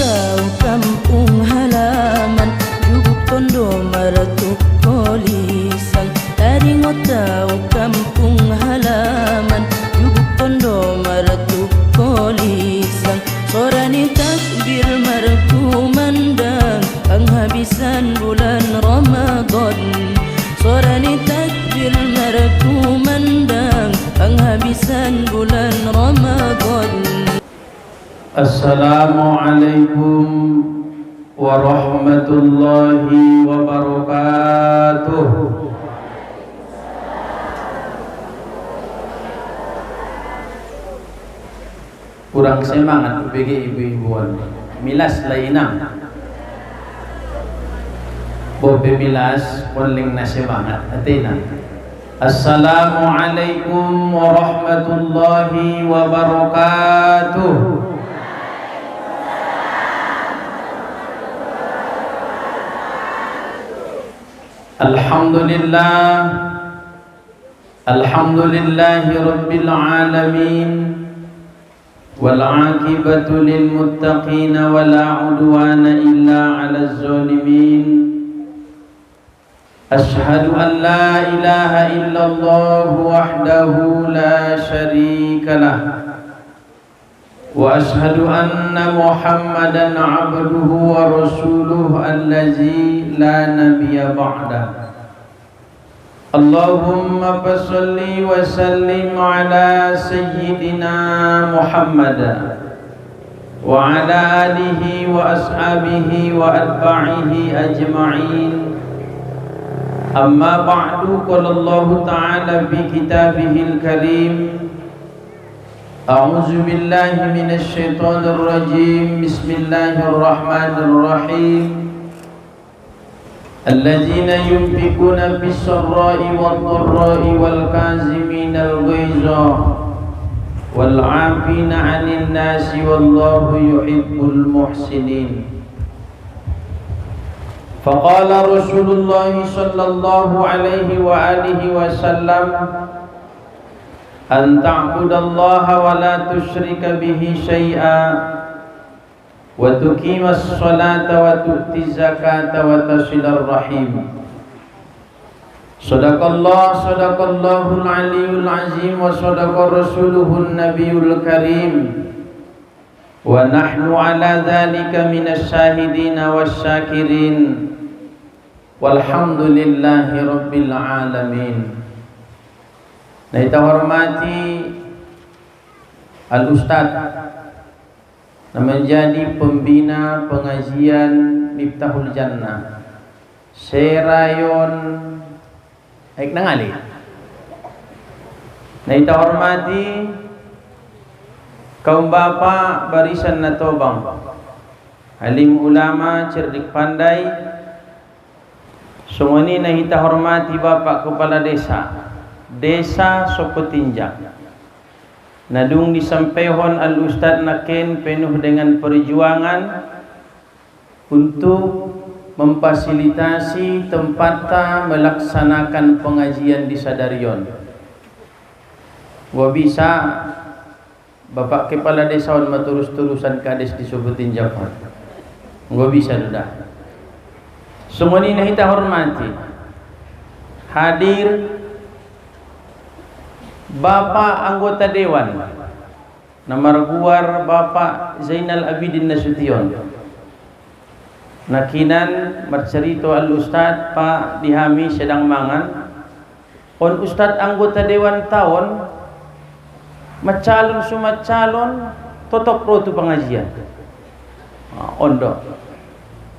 tahu kampung halaman, Juguk Tondo Maratuk Kolisan. Dari tahu kampung halaman, Juguk Tondo Maratuk Kolisan. Sorani takbir markumandang penghabisan bulan Ramadan. Sorani takbir markumandang penghabisan bulan Ramadan. Assalamualaikum warahmatullahi wabarakatuh. Kurang semangat bagi ibu-ibuan. Milas lainang. Bobe milas konling na semangat. Atina. Assalamualaikum warahmatullahi wabarakatuh. Alhamdulillah. Alhamdulillahi rabbil alamin. والعاقبة للمتقين ولا عدوان إلا على الظالمين. أشهد أن لا إله إلا الله وحده لا شريك له، وأشهد أن محمدا عبده ورسوله الذي لا نبي بعده. اللهم صل وسلم على سيدنا محمد وعلى آله وأصحابه وأتباعه أجمعين. أما بعد، قال الله تعالى في كتابه الكريم: أعوذ بالله من الشيطان الرجيم. بسم الله الرحمن الرحيم. الذين ينفقون في السراء والضراء والكاظمين الغيظ والعافين عن الناس والله يحب المحسنين. فقال رسول الله صلى الله عليه وآله وسلم: أن تعبد الله ولا تشرك به شيئا وتقيم الصلاة وتؤتي الزكاة وتصل الرحيم. صدق الله العلي العظيم وصدق رسوله النبي الكريم، ونحن على ذلك من الشاهدين والشاكرين، والحمد لله رب العالمين. Nah, kita hormati Al-Ustadz menjadi pembina pengajian Miftahul Jannah Serayon Aik Nangali. Nah, kita hormati kaum bapa barisan natobang, alim ulama cerdik pandai. Semua ini nah kita hormati bapak kepala desa Sopotinjak. Nadung disampaikan Al-Ustadz Naken penuh dengan perjuangan untuk memfasilitasi tempatnya melaksanakan pengajian di Sadarion. Gua bisa Bapak Kepala Desa maturus-turusan kades disebutin Japon. Gua bisa sudah. Semua ini kita hormati. Hadir Bapak anggota Dewan Nomor Guar Bapak Zainal Abidin Nasution, nakinan mercerito Al-Ustadz Pak Dihami sedang mangan on Ustadz anggota Dewan tahun macalon sumacalon totok pro tu pengajian ondo.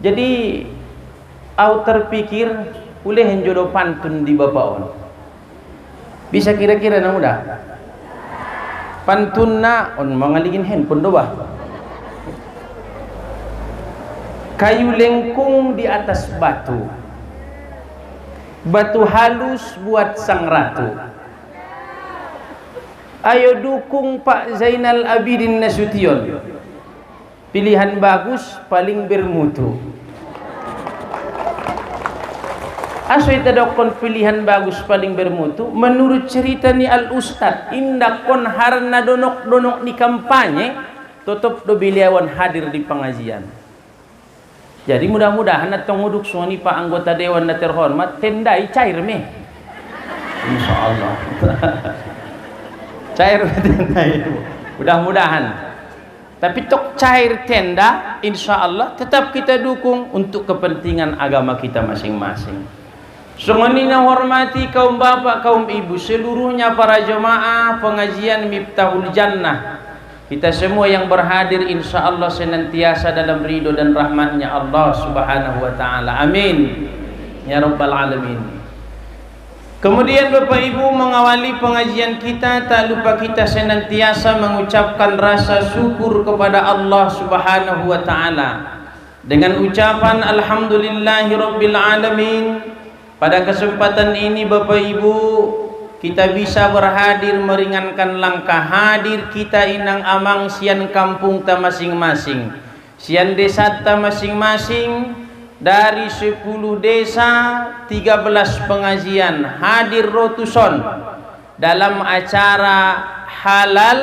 Jadi au terpikir boleh jodoh pantun di bapak on. Bisa kira-kira na mudah pantun na on mangaligin handphone do ba. Kayu lengkung di atas batu, batu halus buat sang ratu. Ayo dukung Pak Zainal Abidin Nasution, pilihan bagus paling bermutu. Asoy tadokon pilihan bagus paling bermutu. Menurut cerita ni Al-Ustadz, indak kon harna donok-donok di kampanye tutup do biliawan hadir di pengajian. Jadi mudah-mudahan atong nguduk suani Pak anggota dewan na terhormat tendai cair me. Insyaallah. Cair tendai. Mudah-mudahan. Tapi tok cair tenda, insyaallah tetap kita dukung untuk kepentingan agama kita masing-masing. Semuanya hormati kaum bapak, kaum ibu, seluruhnya para jemaah pengajian Miftahul Jannah. Kita semua yang berhadir insyaallah senantiasa dalam ridho dan rahmatnya Allah Subhanahu wa taala. Amin. Ya rabbal alamin. Kemudian Bapak Ibu mengawali pengajian kita, tak lupa kita senantiasa mengucapkan rasa syukur kepada Allah Subhanahu wa taala dengan ucapan alhamdulillahirabbil alamin. Pada kesempatan ini Bapak Ibu kita bisa berhadir meringankan langkah hadir kita inang amang sian kampung ta masing-masing, sian desa ta masing-masing. Dari 10 desa 13 pengajian hadir rotuson dalam acara halal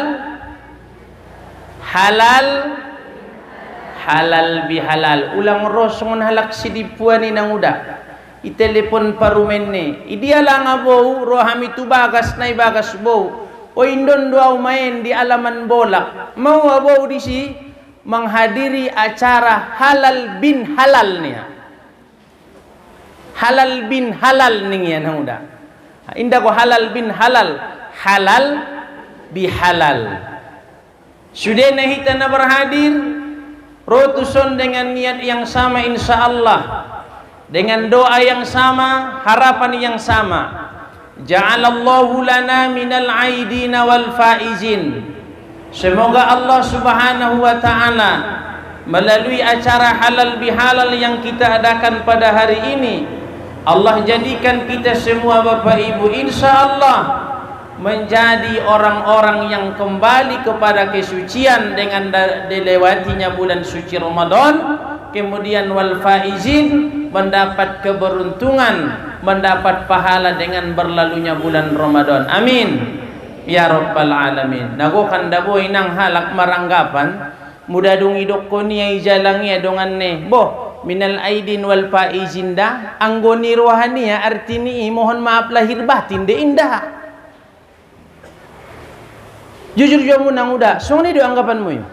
bihalal. Ulang rosongon halak sidipuan ni nang uda itelepon parumenne idiala nga bau rohami tu bagas nai bagas bau o indon doa main di alaman bola mau bau di si menghadiri acara halal bin halal nih. Halal bin halal nih ya nang udah. Indah ko halal bin halal, halal bihalal. Sudah kita na berhadir rotuson dengan niat yang sama insyaallah, dengan doa yang sama, harapan yang sama. Ja'alallahu lana minal aidina wal faizin. Semoga Allah Subhanahu wa taala melalui acara halal bihalal yang kita adakan pada hari ini, Allah jadikan kita semua Bapak Ibu insyaallah menjadi orang-orang yang kembali kepada kesucian dengan dilewatinya bulan suci Ramadan, kemudian wal faizin mendapat keberuntungan, mendapat pahala dengan berlalunya bulan Ramadan. Amin. Ya rabbal alamin. Nago kanda boy nang halak maranggapan muda dong idok ko niya ijalangi adongan ne boh minal aidin wal faizin da anggoni rohaniya artini mohon maaf lahir batin de indah. Jujur jamu nang uda song ni do anggapan mo yo.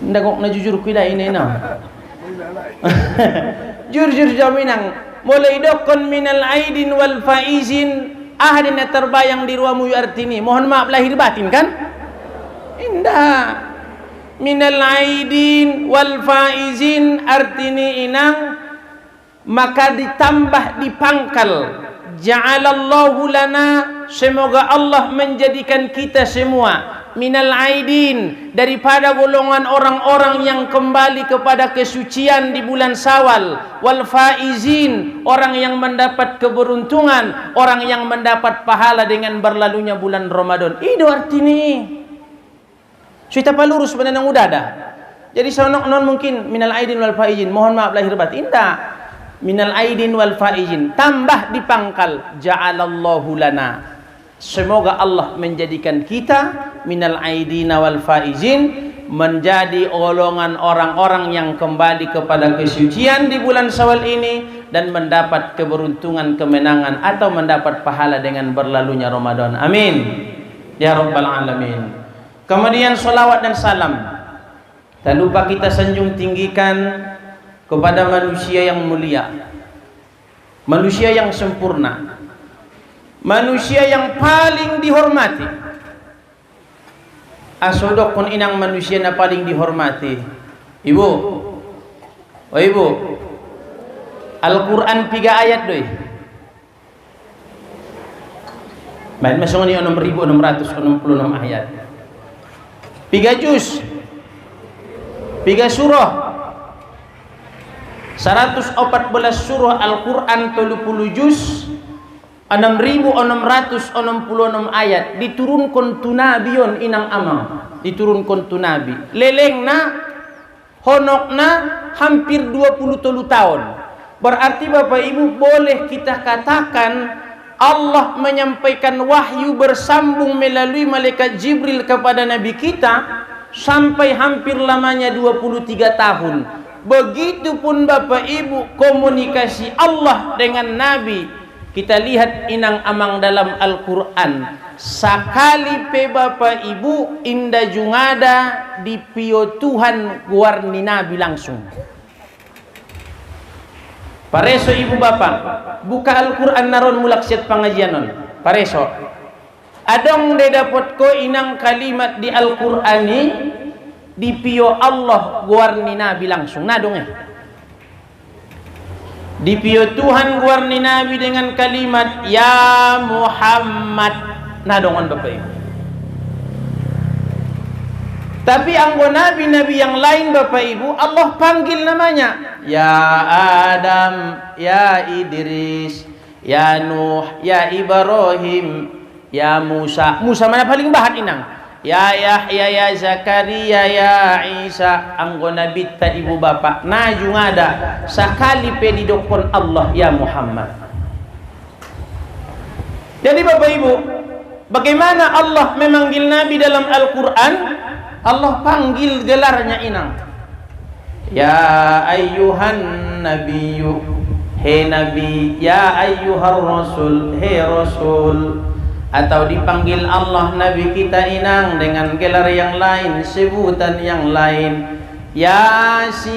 Nda kok na jujur kuida ini na. Jujur jamu nang mulai dokon minal aidin wal faizin ahadina terbayang di ruamu artini mohon maaf lahir batin kan indah. Minal aidin wal faizin artini inang maka ditambah dipangkal ja'alallahu lana semoga Allah menjadikan kita semua minal aidin daripada golongan orang-orang yang kembali kepada kesucian di bulan Syawal, wal faizin orang yang mendapat keberuntungan, orang yang mendapat pahala dengan berlalunya bulan Ramadan. Itu artinya suita palurus pada nang udada. Jadi sonok non mungkin minal aidin wal faizin mohon maaf lahir batin indah. Minal aidin wal faizin tambah dipangkal ja'alallahu lana semoga Allah menjadikan kita minal aidina wal faizin menjadi golongan orang-orang yang kembali kepada kesucian di bulan Syawal ini dan mendapat keberuntungan, kemenangan atau mendapat pahala dengan berlalunya Ramadan. Amin ya rabbal alamin. Kemudian salawat dan salam tak lupa kita sanjung tinggikan kepada manusia yang mulia, manusia yang sempurna, manusia yang paling dihormati. Asodok kon inang manusia na paling dihormati. Ibu, oh ibu, Al-Quran 3 ayat doi. Main masuk ni 6.666 ayat. 3 juz, 3 surah, 114 surah Al-Quran 30 juz, 6.666 ayat diturunkan tu nabion inang amang, diturunkan tu nabi lelengna honokna hampir 23 tahun. Berarti Bapak Ibu boleh kita katakan Allah menyampaikan wahyu bersambung melalui malaikat Jibril kepada Nabi kita sampai hampir lamanya 23 tahun. Begitupun Bapak Ibu komunikasi Allah dengan Nabi. Kita lihat inang amang dalam Al-Quran. Sakali pe Bapak Ibu inda jungada di pio Tuhan guarni Nabi langsung. Pareso ibu bapak, buka Al-Quran naron mulak siat pengajianon. Pareso. Adong de dapat ko inang kalimat di Al-Qur'ani di pio Allah guarni Nabi langsung. Nadong di pio Tuhan guarni Nabi dengan kalimat ya Muhammad. Nadongan Bapak Ibu. Tapi anggo nabi-nabi yang lain Bapak Ibu Allah panggil namanya ya Adam, ya Idris, ya Nuh, ya Ibrahim, ya Musa. Musa mana paling bahat inang? Ya Yahya, ya Zakaria, ya Isa. Anggo nabi ta ibu bapak najung ada sakali pe didokon Allah ya Muhammad. Jadi Bapak Ibu, bagaimana Allah memanggil nabi dalam Al-Qur'an? Allah panggil gelarnya inang. Ya ayyuhan nabiyyu, he nabi. Ya ayyuhar rasul, he rasul. Atau dipanggil Allah nabi kita inang dengan gelar yang lain, sebutan yang lain. Yasin,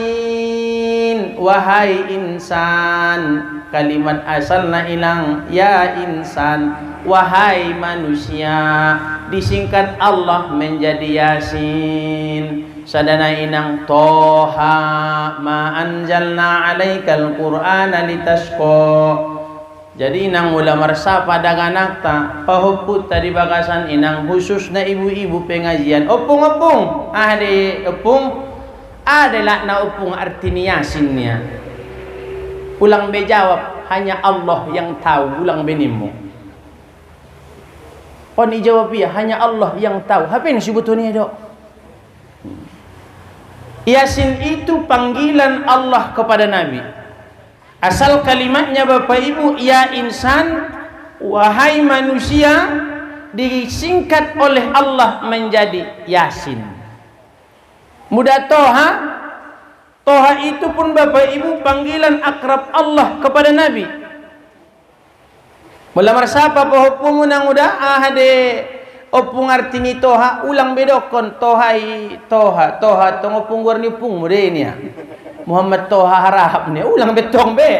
wahai insan. Kalimat asalnya ilang ya insan, wahai manusia. Disingkat Allah menjadi Yasin. Sadana inang Toha ma anjalna alaikal qur'ana litasqa. Jadi inang mula marsapa daganag ta pahuput tadi bagasan inang khusus na ibu-ibu pengajian. Opung ade opung adalah na opung arti Yasinnya. Ulang bejawab hanya Allah yang tahu. Ulang benimu. Oh ni jawab ya hanya Allah yang tahu. Apa yang sebetulnya dok? Yasin itu panggilan Allah kepada Nabi. Asal kalimatnya Bapak Ibu ya insan, wahai manusia, disingkat oleh Allah menjadi Yasin. Mudah Toha. Toha itu pun Bapak Ibu panggilan akrab Allah kepada Nabi. Mula marsapa pahupung unang udah ahade opung artini Toha ulang bedokon Tohai Toha tong opung warni pung mude ini ya. Muhammad Toha harahap nih ulang betong be.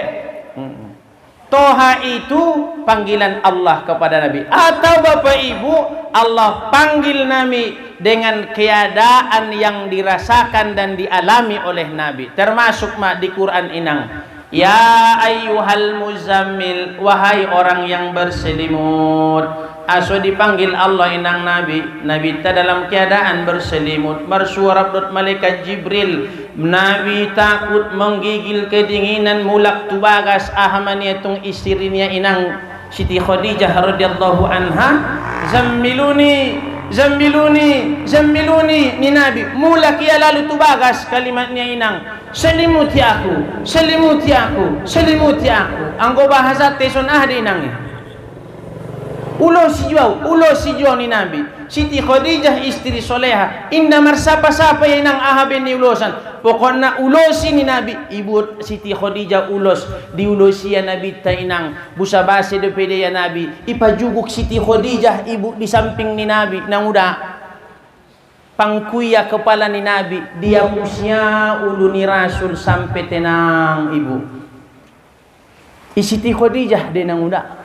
Toha itu panggilan Allah kepada Nabi. Atau Bapak Ibu Allah panggil Nabi dengan keadaan yang dirasakan dan dialami oleh Nabi. Termasuk di Quran inang. Ya ayyuhal muzammil, wahai orang yang berselimut. Aso dipanggil Allah inang Nabi. Nabi ta dalam keadaan berselimut. Bersuara malaikat Jibril. Nabi takut menggigil kedinginan mulak tubagas ahamani itong istrinya inang Siti Khadijah radhiyallahu anha. Zammiluni ni Nabi. Mulak ia lalu tubagas kalimatnya inang. Selimuti aku. Anggo bahasa teson ahdi inang. Ulo si juau ni Nabi. Siti Khadijah istri soleha. Indah marsapa-sapa inang ahaben ni ulosan. Pokoknya ulosi ni Nabi. Ibu Siti Khadijah ulos. Diulosi ya Nabi ta inang. Busa base de pede ya Nabi. Ipajuguk Siti Khadijah ibu di samping ni Nabi. Nang udah. Pangkuya kepala ni Nabi. Dia musya ulu ni Rasul sampai tenang ibu. Siti Khadijah de nang udah.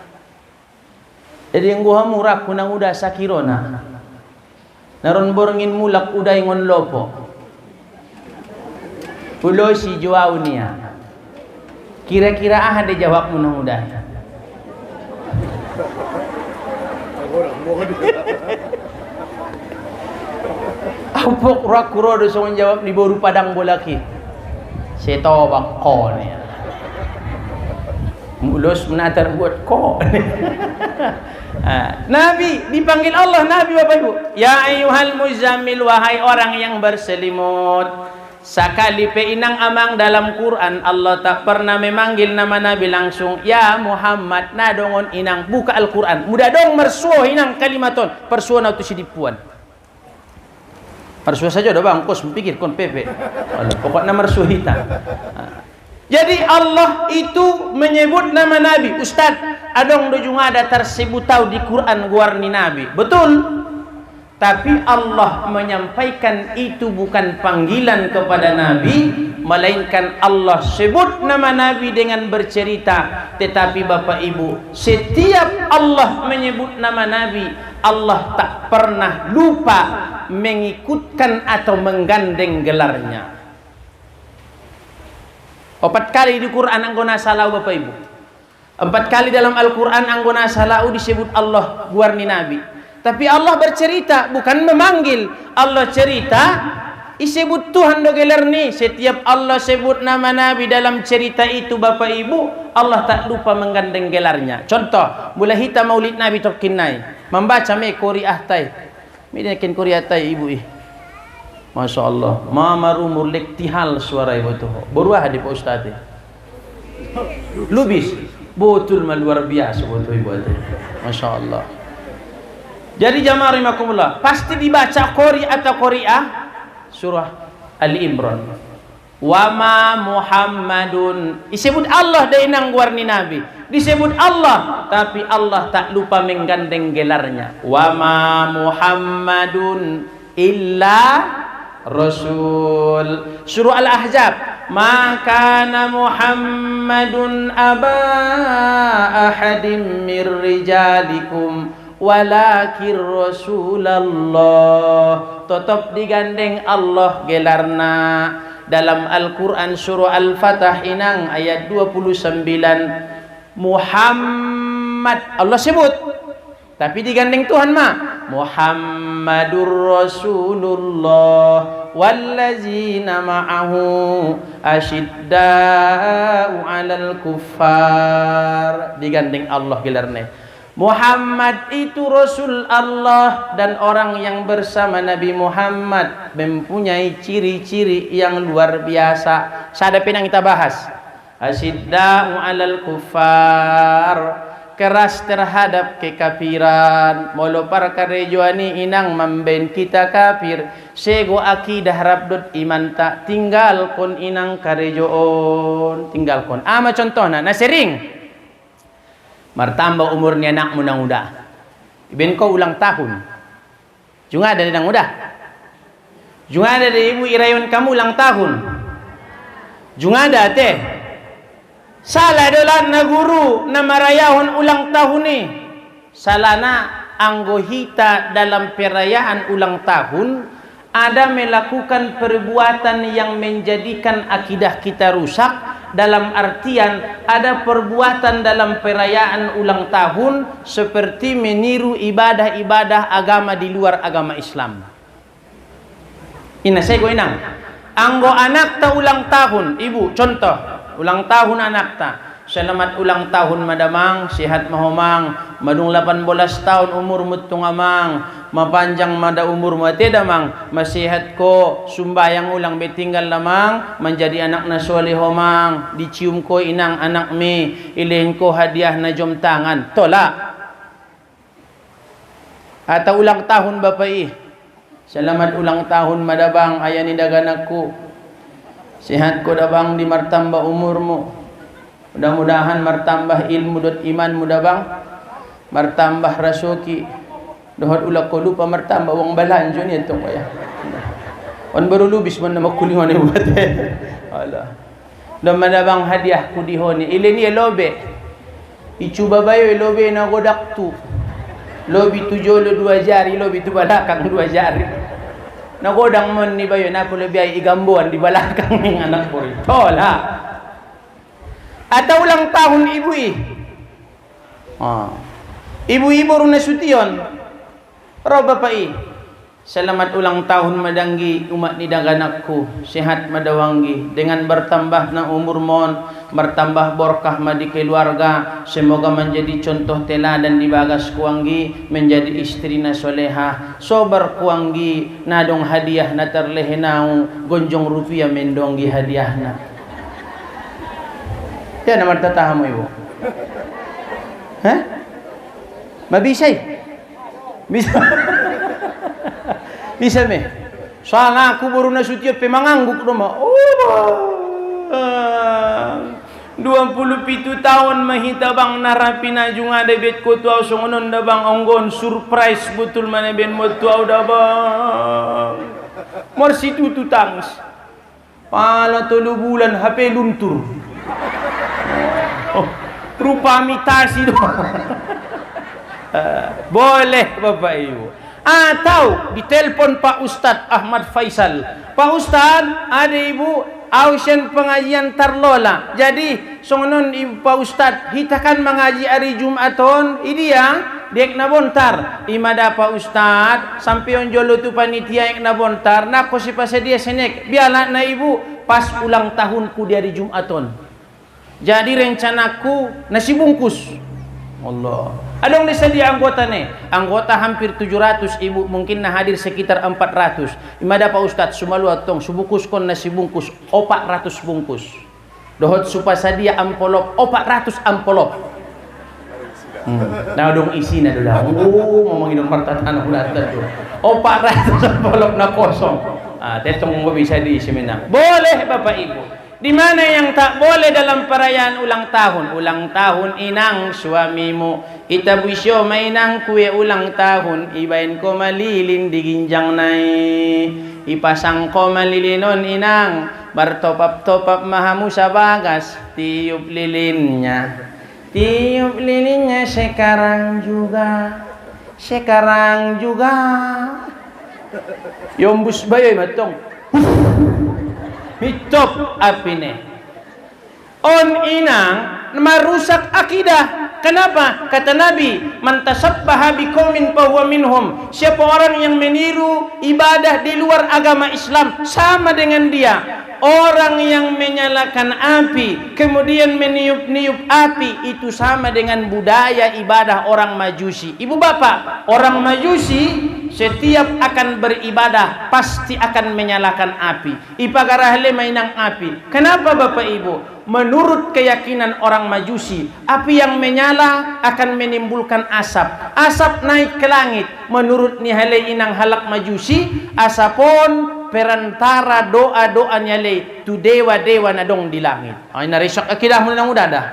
Jadi yang gua murah kunang udah sakirona. Naron borngin mulak udah ingon lopo. Ulo si juau niya. Kira-kira ada jawab munang udah. Apok rakuro do songon jawab di boru padang bolaki. Seto bakko niya. Mulus menatar buat ko. Nabi dipanggil Allah Nabi Bapak Ibu. Ya ayyuhal muzammil, wahai orang yang berselimut. Sakali pe inang amang dalam Quran Allah tak pernah memanggil nama Nabi langsung ya Muhammad na dongon inang buka Al-Quran mudah dong mersuah inang kalimaton persuah na tu sidipuan persuah saja dah bang kos pikir kon pepe pokoknya mersuah hita. Jadi Allah itu menyebut nama Nabi Ustaz adong dojung ada tersebut tahu di Quran guarni Nabi betul. Tapi Allah menyampaikan itu bukan panggilan kepada Nabi, melainkan Allah sebut nama Nabi dengan bercerita. Tetapi Bapak Ibu, setiap Allah menyebut nama Nabi, Allah tak pernah lupa mengikutkan atau menggandeng gelarnya. 4 kali di Quran anggona salau Bapak Ibu. 4 kali dalam Al-Quran anggona salau disebut Allah guarni Nabi. Tapi Allah bercerita, bukan memanggil. Allah cerita, disebut Tuhan do gelarni. Setiap Allah sebut nama Nabi dalam cerita itu Bapak Ibu, Allah tak lupa menggandeng gelarnya. Contoh, mulai hita maulid Nabi terkinai. Membaca me Qori'ah tay. Midakin Qori'ah tay ibu Masya Allah. Mamaru murlek tihal suara ibu tu. Beruah di Pak Ustaz. Lubis. Betul luar biasa betul ibu tu. Masya Allah. Jadi jamaah rahimakumullah, pasti dibaca qori atau qori'ah surah Ali Imran. Wa ma Muhammadun. Disebut Allah dainang warni Nabi. Disebut Allah, tapi Allah tak lupa menggandeng gelarnya. Wa ma Muhammadun illa Rasul. Surah Al-Ahzab. Ma kana Muhammadun aba ahadim mir rijalikum walakin Rasulullah. Tetap digandeng Allah gelarna. Dalam Al-Quran surah Al-Fatah inang ayat 29 Muhammad Allah sebut, tapi digandeng Tuhan Muhammadur Rasulullah wallazina ma'ahu asyidda'u 'alal kuffar. Digandeng Allah gelarnya. Muhammad itu Rasul Allah dan orang yang bersama Nabi Muhammad mempunyai ciri-ciri yang luar biasa. Sada pinang kita bahas. Asyidda'u 'alal kuffar, keras terhadap kekafiran. Molo par karejoani inang mamben kita kafir. Sego akidah rabdot iman tak tinggal kon inang karejoon. Tinggal kon. Ama contohna nasering. Martambah umurnya anak muda. Iben kau ulang tahun. Juga ada anak muda. Juga ada ibu irayon kamu ulang tahun. Juga ada teh. Salah adalah na guru na marayahon ulang tahun ni. Salana anggohita dalam perayaan ulang tahun ada melakukan perbuatan yang menjadikan akidah kita rusak. Dalam artian ada perbuatan dalam perayaan ulang tahun seperti meniru ibadah-ibadah agama di luar agama Islam. Ina saya go inang. Anggo anak ta ulang tahun, ibu contoh ulang tahun anak ta. Selamat ulang tahun madamang, sehat mahomang, madung 18 tahun umur mutung amang, mapanjang mada umur mati damang, masihat ko, sumbayang ulang betinggal lamang, menjadi anak na soleh homang, dicium ko inang anak mi, ilihin ko hadiah na jom tangan, tolak. Atau ulang tahun bapai, selamat ulang tahun madabang, ayani daganakku, sehat ko dabang di martamba umurmu. Mudah-mudahan martambah ilmu dot iman mudah bang, martambah rasuki, dohot ulak ko lupa martambah uang balanjo ni itong kaya. On baru lubis man na makulingon ni buat. Allah. Dan madabang hadiah ku dihoni. Ile ni lobe. Icuba bayo lobe na godak tu. Lobi tu jolo 2 jari, lobi tu balakang 2 jari. Nagodang mon ni bayo na ko lebih ay igambuan di balakang ning anak ko. Tola. Atau ulang tahun ibu ibu-ibu runa sution ro bapai Selamat ulang tahun madanggi umat ni daganakku, sehat madawanggi, dengan bertambah na umur mon, bertambah berkah madi keluarga, semoga menjadi contoh teladan di bagas kuanggi, menjadi istri na soleha, sobar kuanggi, nadong hadiah na terlehenau, gonjong rupiah mendonggi hadiahna. Ya nama tatahamu ibu. Hah? Mabisay? Bisa? Bisa me? Soalnya aku baru nasutiap pemangangguk rumah. Oh, 27 tahun mahita bang narapi na jung ada bet ko tuaw songonon da bang onggon surprise betul mana ben mo tuaw da bang. Morsi tutu tangs. Pala 3 bulan HP luntur. Oh, rupa imitasi doang. Boleh Bapak Ibu. Atau ditelepon Pak Ustadz Ahmad Faisal. Pak Ustadz, ada ibu ausen pengajian tarlola. Jadi songonon ibu Pak Ustadz, hitakan mengaji hari Jumaton. Ini ya, dek na bontar. Imada Pak Ustadz, sampai onjolo tu panitia yang na bontar. Nak ko si pasadia senek. Biarlah na ibu pas ulang tahunku di hari Jumaton. Jadi rencanaku nasi bungkus. Allah. Adong disedia anggota nih. Anggota hampir 700 ibu, mungkin nah hadir sekitar 400. Imada Pak Ustadz sumalu atong subungkus kon nasi bungkus 400 bungkus. Dohot supasadia amplop 400 amplop. Nah dong isi na dola. Ngomongin dong pertatan ulat tuh. 400 amplop na kosong. Tetong mo bisa diisi menang. Boleh Bapak Ibu. Di mana yang tak boleh dalam perayaan ulang tahun? Ulang tahun inang suamimu, itabuisyo mainang kue ulang tahun, ibain ko malilin di ginjang nai, ipasang ko malilinon inang, bertopap-topap mahamu sa bagas, tiup lilinnya sekarang juga, yombus bayoy matong. Mitop apine on inang merusak akidah. Kenapa? Kata Nabi, man tasabbaha biqaumin fahuwa minhum. Siapa orang yang meniru ibadah di luar agama Islam sama dengan dia. Orang yang menyalakan api kemudian meniup-niup api itu sama dengan budaya ibadah orang Majusi. Ibu bapak, orang Majusi setiap akan beribadah pasti akan menyalakan api. Ipagarahle mainang api. Kenapa Bapak Ibu? Menurut keyakinan orang Majusi, api yang menyala akan menimbulkan asap. Asap naik ke langit. Menurut nihale inang halak Majusi, asapon perantara doa-doa nyale tu dewa-dewa na dong di langit. Ay narisak akidah mo nang udah dah.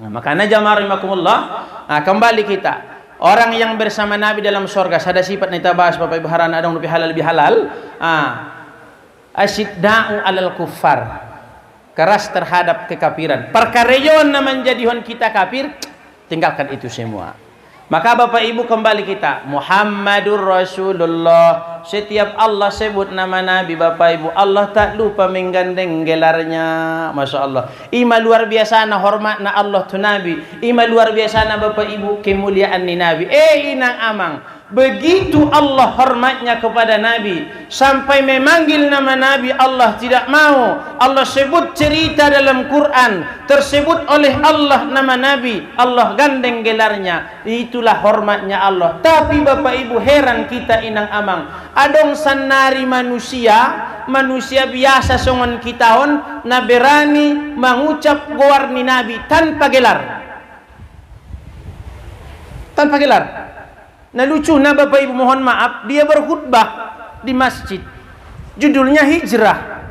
Nah, makanya jamaah rahimakumullah. Nah, kembali kita. Orang yang bersama Nabi dalam surga, ada sifat nita bahas Bapak Ibu harana dong lebih halal. Asyidda'u alal kuffar. Keras terhadap kekafiran. Perkara yon na menjadikan kita kafir, tinggalkan itu semua. Maka Bapak Ibu kembali kita Muhammadur Rasulullah. Setiap Allah sebut nama Nabi Bapak Ibu, Allah tak lupa menggandeng gelarnya. Masya Allah. Ima luar biasa na hormat na Allah tu Nabi. Ima luar biasa na Bapak Ibu kemuliaan ni Nabi. Inang amang, begitu Allah hormatnya kepada Nabi sampai memanggil nama Nabi Allah tidak mau. Allah sebut cerita dalam Quran tersebut oleh Allah nama Nabi, Allah gandeng gelarnya. Itulah hormatnya Allah. Tapi Bapak Ibu heran kita inang amang, adong sanari manusia biasa songon kitaon na berani mengucap goar ni Nabi tanpa gelar. Tanpa gelar. Nah lucu na Bapak Ibu mohon maaf, dia berkhutbah di masjid. Judulnya hijrah.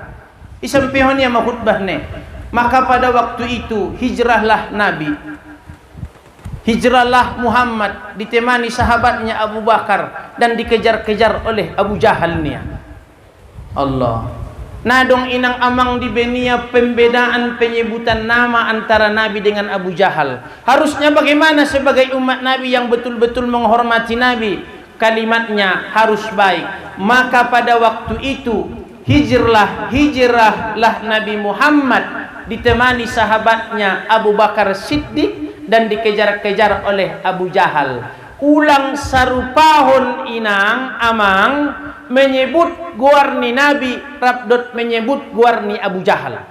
Isampihonnya mahutbah nih. Maka pada waktu itu hijrahlah Nabi. Hijrahlah Muhammad ditemani sahabatnya Abu Bakar dan dikejar-kejar oleh Abu Jahal nia. Allah. Nadong inang amang di benia pembedaan penyebutan nama antara Nabi dengan Abu Jahal. Harusnya bagaimana sebagai umat Nabi yang betul-betul menghormati Nabi? Kalimatnya harus baik. Maka pada waktu itu hijrahlah Nabi Muhammad ditemani sahabatnya Abu Bakar Siddiq dan dikejar-kejar oleh Abu Jahal. ulang sarupahon inang amang menyebut guarni Nabi rabdot menyebut guarni Abu Jahal.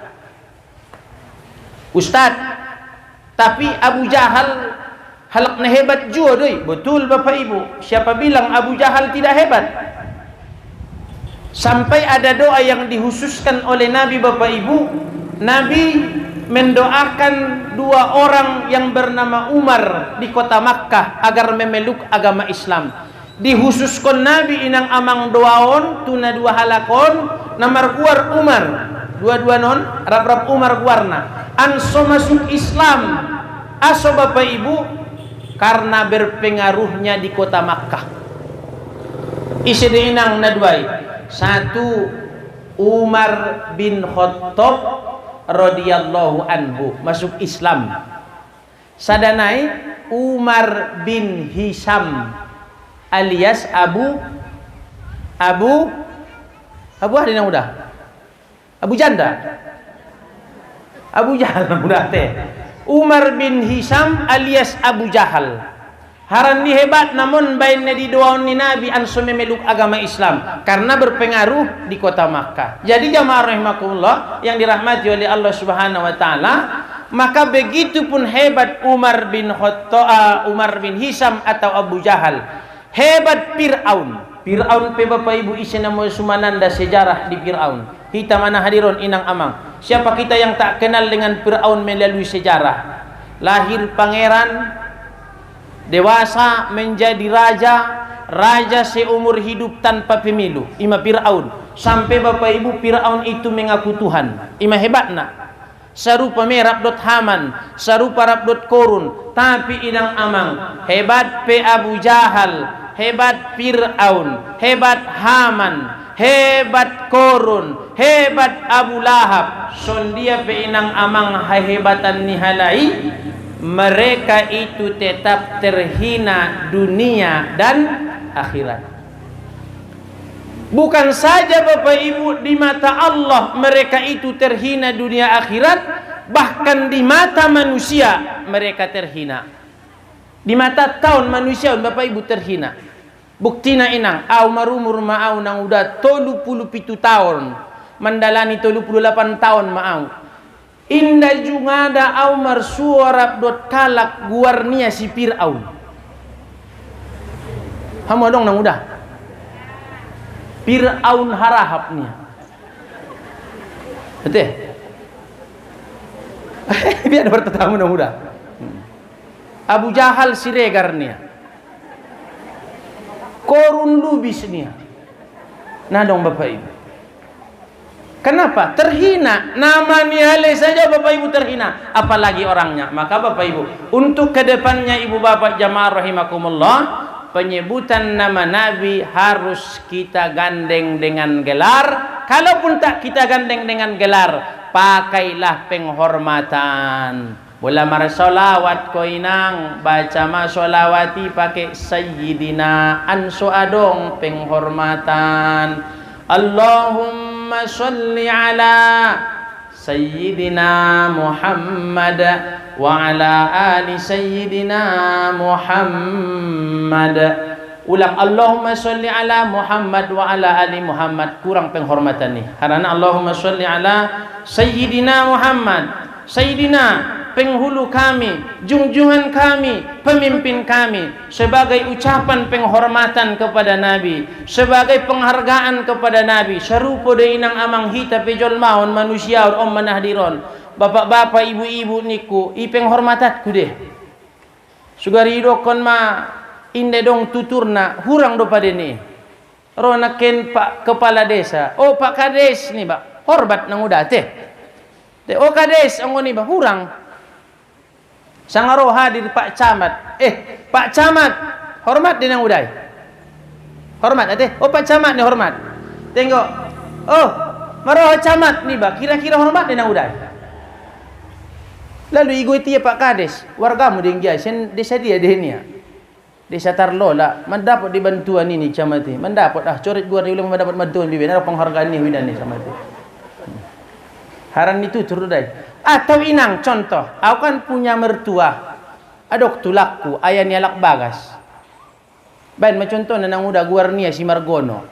Ustaz, tapi Abu Jahal halaknya hebat juga doi. Betul Bapak Ibu. Siapa bilang Abu Jahal tidak hebat? Sampai ada doa yang dihususkan oleh Nabi Bapak Ibu. Nabi mendoakan dua orang yang bernama Umar di kota Makkah agar memeluk agama Islam. Dihususkan Nabi inang amang doaon tuna dua halakon namar guar Umar. Dua-dua non rab-rab Umar guarna. Anso masuk Islam. Aso Bapak Ibu karena berpengaruhnya di kota Makkah. Isi inang nadwai. Satu, Umar bin Khattab radhiyallahu anhu masuk Islam. Sadanai Umar bin Hisham alias Abu ada yang udah Abu Janda Abu Jahal udah teh. Umar bin Hisham alias Abu Jahal haran ni hebat namun bainnya di doa ni Nabi anso memeluk agama Islam karena berpengaruh di kota Makkah. Jadi jamaah rahimakumullah yang dirahmati oleh Allah Subhanahu wa taala, maka begitu pun hebat Umar bin Khattab, Umar bin Hisham atau Abu Jahal, hebat Fir'aun. Fir'aun pe Bapak Ibu isi nama sumananda sejarah di Fir'aun. Kita mana hadiron inang amang. Siapa kita yang tak kenal dengan Fir'aun melalui sejarah? Lahir pangeran, dewasa menjadi raja seumur hidup tanpa pemilu. Ima Fir'aun. Sampai Bapak Ibu Fir'aun itu mengaku Tuhan. Ima hebat nak. Sarupa merabdot Haman, sarupa rabdot Korun. Tapi inang amang hebat pe Abu Jahal, hebat Fir'aun, hebat Haman, hebat Korun, hebat Abu Lahab. Sondia pe inang amang hebatan nihalai. Mereka itu tetap terhina dunia dan akhirat. Bukan saja Bapak Ibu di mata Allah mereka itu terhina dunia akhirat, bahkan di mata manusia mereka terhina. Di mata tahun manusia Bapak Ibu terhina. Buktina inang au marumur maau nang udah 37 tahun mendalani 38 tahun maau. Inda jungada Umar suara dot kalak guarnia si Fir'aun. Hamu dong nang udah. Fir'aun harahapnya. Betul? Biar bertetamu nang udah. Abu Jahal siregarnia. Korun lubisnya. Nah dong Bapak Ibu. Kenapa? Terhina. Nama nihale saja Bapak Ibu terhina. Apalagi orangnya. Maka Bapak Ibu, untuk kedepannya Ibu Bapak jamaah rahimakumullah, penyebutan nama Nabi harus kita gandeng dengan gelar. Kalaupun tak kita gandeng dengan gelar, pakailah penghormatan. Bola mar solawat ko inang, baca ma solawati pakai sayyidina, anso adong penghormatan. Allahumma sholli ala sayyidina Muhammad wa ala ali sayyidina Muhammad. Ulang, Allahumma sholli ala Muhammad wa ala ali Muhammad. Kurang penghormatan nih. Karena Allahumma sholli ala sayyidina Muhammad. Sayyidina penghulu kami, junjungan kami, pemimpin kami, sebagai ucapan penghormatan kepada Nabi, sebagai penghargaan kepada Nabi. Serupa inang amang hita pejol maun manusia om manahdiron. Bapak-bapak, ibu-ibu niku, penghormatatku deh. Sugarido kon ma inde dong tuturna hurang do pada ni. Ronaken Pak Kepala Desa. Oh Pak Kades nih, Pak. Hormat nang udah teh. Oh Kades angoni ba hurang. Sangaro hadir Pak Camat. Pak Camat, hormat din ang uday. Hormat ate. Oh Pak Camat ni hormat. Tengok. Oh, maroh Camat ni ba? Kira-kira hormat din ang uday. Lalu igo iti Pak Kades, wargamu din gyay, sen desa dia dehnya. Desa Tarlola, mendapat dibantuan ini Camat ni. Mendapat coret gua ulang mendapat bantuan bibi. Ada penghargaan ni widan ni Camat. Haran itu turudai. Atau inang contoh, aku kan punya mertua, adok tulakku, ayah nialak bagas. Baik contoh nang udah guarnia si Margono.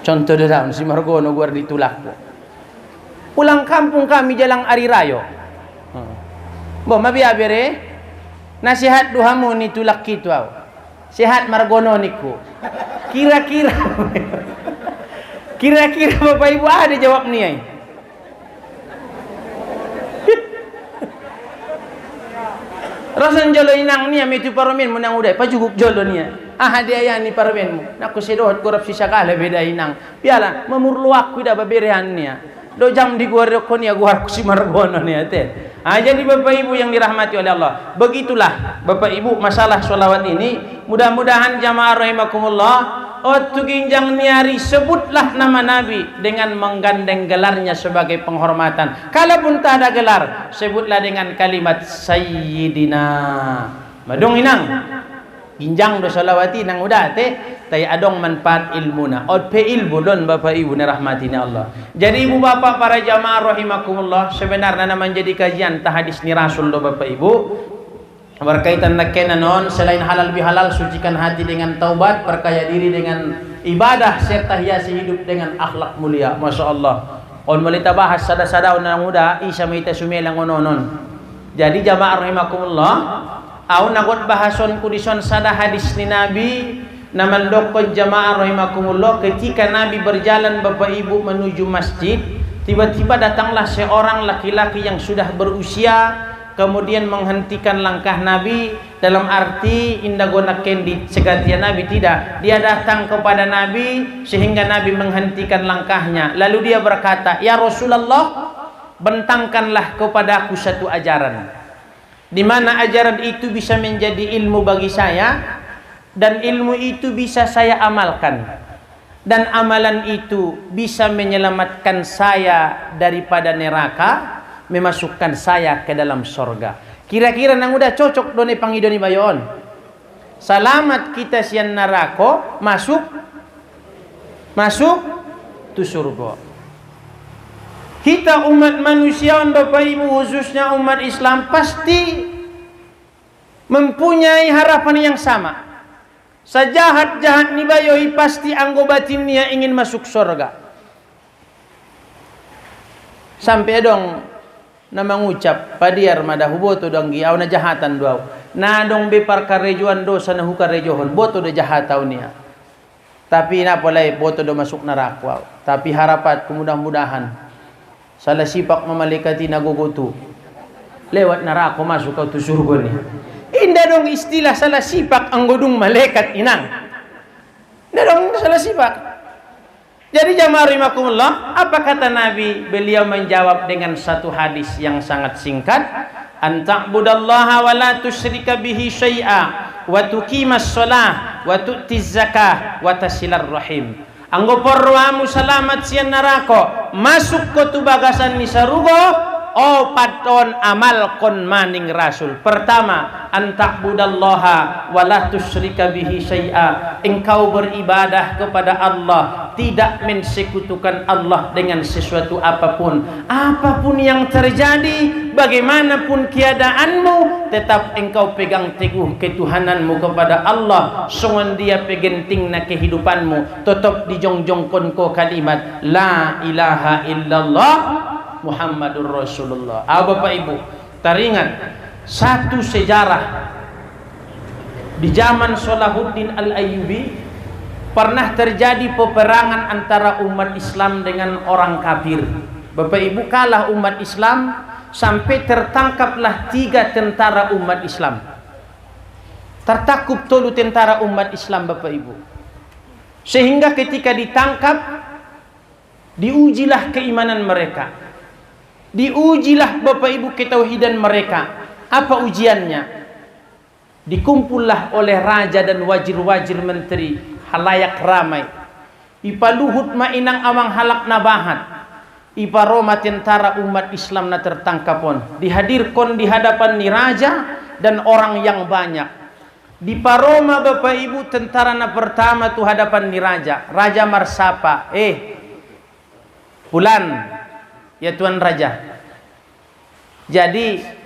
Contoh dalam si Margono guar ditulak. Pulang kampung kami jalang Ari Rayo. Bo mabiabere nasihat duhamu ni tulak kitu aw. Sehat Margono niku. Kira-kira kira-kira Bapak Ibu ada jawab ni ai. Rasan jolo inang niya may tu paramin mo nang uday pajuguk jolo niya. Dia yan ni paramin mo. Naku sedot korap si sakala beda inang. Piala memurluak kuda baberehan niya. Do jam di gua ko niya gua si Margono niya te. Jadi Bapak Ibu yang dirahmati oleh Allah. Begitulah Bapak Ibu masalah sholawat ini. Mudah-mudahan jamaah rahimakumullah. Ginjang niari sebutlah nama Nabi dengan menggandeng gelarnya sebagai penghormatan. Kalaupun tak ada gelar, sebutlah dengan kalimat Sayyidina. Madung inang. Ginjang do salawati nang udah tay adong manfaat ilmuna. Pe ilmu don Bapak Ibu ni rahmatina Allah. Jadi Ibu Bapak para jamaah rahimakumullah, sebenarnya nama menjadi kajian tah hadis ni Rasul do Bapak Ibu. Berkaitan nakena non selain halal bihalal sucikan hati dengan taubat, perkaya diri dengan ibadah serta hiasi hidup dengan akhlak mulia. Masya Allah. On malita bahas sada-sada nang muda isa maita sumelang ononon. Jadi jamaah rahimakumullah, au nagot bahason kudison sada hadis ni Nabi namandokon jamaah rahimakumullah, ketika Nabi berjalan Bapak Ibu menuju masjid, tiba-tiba datanglah seorang laki-laki yang sudah berusia, kemudian menghentikan langkah Nabi, dalam arti indah gonaken di segatian Nabi, tidak, dia datang kepada Nabi sehingga Nabi menghentikan langkahnya. Lalu dia berkata, ya Rasulullah, bentangkanlah kepada aku satu ajaran, di mana ajaran itu bisa menjadi ilmu bagi saya, dan ilmu itu bisa saya amalkan, dan amalan itu bisa menyelamatkan saya daripada neraka, memasukkan saya ke dalam sorga. Kira-kira nang udah cocok doni pangidoni bayon. Selamat kita sian narako, masuk tu surga. Kita umat manusia Bapak Ibu, khususnya umat Islam, pasti mempunyai harapan yang sama. Sejahat-jahat ni bayoi pasti anggo batinnya ingin masuk sorga. Sampai dong na mengucap padiar madahu boto donggi au na jahatan duau na dong be parkarejuan dosa na hukarejohon boto do jahatau nia, tapi na polai boto do masuk neraka. Tapi harapat mudah-mudahan salah sipak memalekati nagugutu lewat neraka masuk kau tu surga nia. Indah dong istilah salah sipak anggodung malaikat inang. Indah dong salah sipak. Jadi jamaah rahimakumullah, apa kata Nabi? Beliau menjawab dengan satu hadis yang sangat singkat, anta'budallaha wa la tusyrika bihi syai'a wa tuqimas shalah wa tu'tiz zakah wa tasilar rahim. Anggo porwamu selamat sian narako, masuk ke tu bagasan ni sarugo, oh paton amal kon maning Rasul. Pertama, anta'budallaha wa la tusyrika bihi syai'a. Engkau beribadah kepada Allah, tidak mensekutukan Allah dengan sesuatu apapun. Apapun yang terjadi, bagaimanapun keadaanmu, tetap engkau pegang teguh ketuhananmu kepada Allah. Songon dia pegenting na kehidupanmu, tetap dijongjongkon ko kalimat la ilaha illallah Muhammadur Rasulullah. Bapak Ibu, teringat satu sejarah di zaman Salahuddin Al-Ayyubi, pernah terjadi peperangan antara umat Islam dengan orang kafir. Bapak Ibu, kalah umat Islam sampai tertangkaplah 3 tentara umat Islam. Tertakup tolu tentara umat Islam Bapak Ibu. Sehingga ketika ditangkap, diujilah keimanan mereka. Diujilah Bapak Ibu ketauhidan mereka. Apa ujiannya? Dikumpullah oleh raja dan wajir-wajir menteri, halayak ramai. Ipaluhut mainang awang halak nabahat. Iparoma tentara umat Islam na tertangkapon. Dihadirkan di hadapan ni raja dan orang yang banyak. Di paroma Bapak Ibu tentara na pertama tu hadapan ni raja. Raja marsapa, pulan ya Tuan Raja. Jadi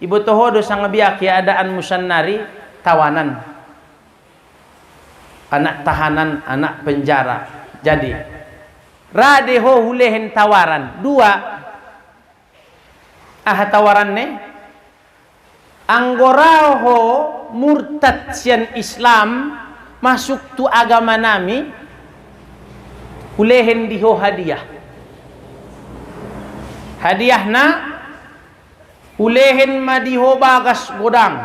Ibu tohodo sang biak keadaan musannari tawanan. anak tahanan, anak penjara. Jadi radeho hulehen tawaran dua tawaran ne anggoraho murtad sian Islam masuk tu agama nami hulehen diho hadiahna hulehen madiho bagas godang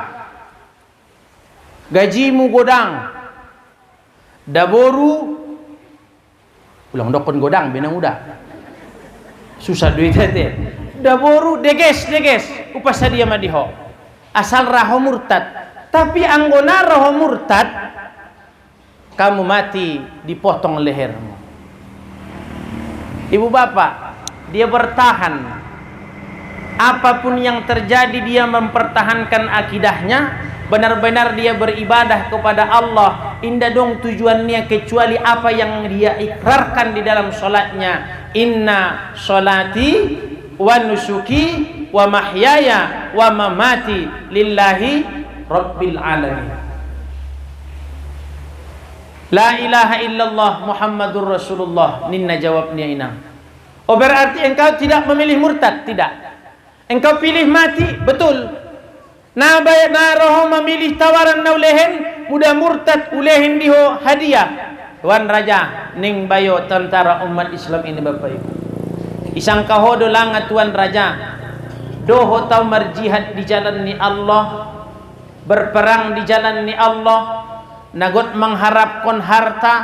gajimu godang daboru ulang dokon godang benang udah susah duit teh daboru deges upas dia madiho asal raho murtad. Tapi anggona raho murtad kamu mati dipotong lehermu. Ibu bapak, dia bertahan apapun yang terjadi, dia mempertahankan akidahnya, benar-benar dia beribadah kepada Allah. Indah dong tujuannya kecuali apa yang dia ikrarkan di dalam solatnya. Inna solati wa nusuki wa mahyaya wa mamati lillahi rabbil alamin. La ilaha illallah Muhammadur Rasulullah. Ninna jawabnya inang. Oh, berarti engkau tidak memilih murtad? Tidak. Engkau pilih mati? Betul. Na roho memilih tawaran naulehen muda murtad ulehen diho hadiah. Tuan Raja ning bayo tentara umat Islam ini Bapak Ibu. Isang kahodo langa Tuan Raja. Doho tau marjihad di jalan ni Allah, berperang di jalan ni Allah, nagot mengharapkan harta,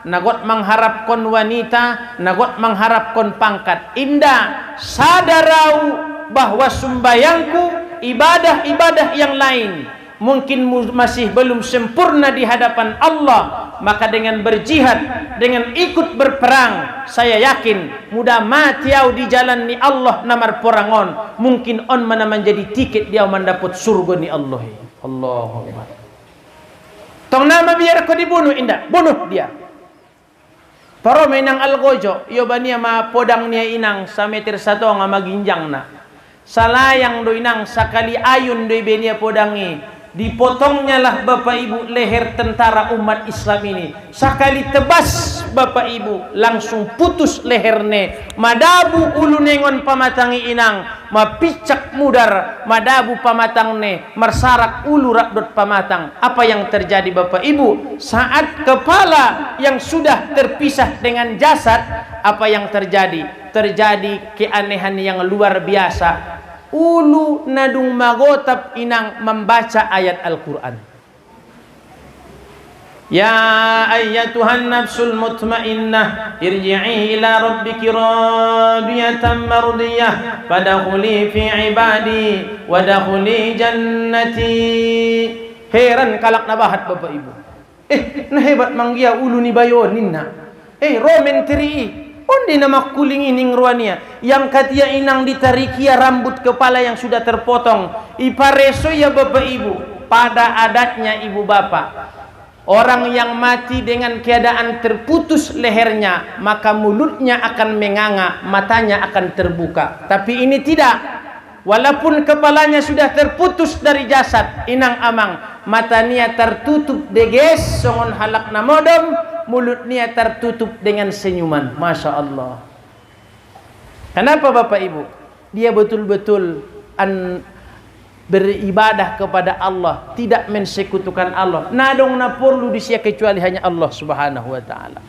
nagot mengharapkan wanita, nagot mengharapkan pangkat. Indah sadarau bahwa sumbayangku, ibadah-ibadah yang lain mungkin masih belum sempurna di hadapan Allah, maka dengan berjihad, dengan ikut berperang, saya yakin mudah mati au di jalan ni Allah namar porangon, mungkin on mana menjadi tiket dia mendapat surga ni Allah. Allahu Akbar. Tong nama biar kau dibunuh indah, bunuh dia. Paro menang algojo, yo bania ma podang nia inang sameter satu ngama ginjang na. Salayang do inang sakali ayun do benia podangi. Dipotongnya lah Bapak Ibu leher tentara umat Islam ini. Sakali tebas Bapak Ibu langsung putus leherne. Madabu ulu nengon pamatangi inang, mapicak mudar madabu pamatangne, marsarak ulu rakdot pamatang. Apa yang terjadi Bapak Ibu? Saat kepala yang sudah terpisah dengan jasad, apa yang terjadi? Terjadi keanehan yang luar biasa. Ulu nadung magotab inang membaca ayat Al-Quran. Ya ayyatuhan nafsul mutmainnah irji'i ila rabbiki radiyatan mardiyah fadakhuli fi ibadi wadakhuli jannati. Heran kalak nabahat Bapak Ibu. Nah hebat manggia ulu ni bayonin na. Romen teri. Ondi nama kuling ining ruania yang katia inang ditarikia rambut kepala yang sudah terpotong. Ipareso ya Bapak Ibu, pada adatnya ibu bapak, orang yang mati dengan keadaan terputus lehernya, maka mulutnya akan menganga, matanya akan terbuka. Tapi ini tidak. Walaupun kepalanya sudah terputus dari jasad, inang amang, matanya tertutup deges, songon halak namodom, mulutnya tertutup dengan senyuman. Masya Allah. Kenapa Bapak Ibu? Dia betul-betul beribadah kepada Allah, tidak mensekutukan Allah. Nadong na perlu disia kecuali hanya Allah Subhanahu wa taala.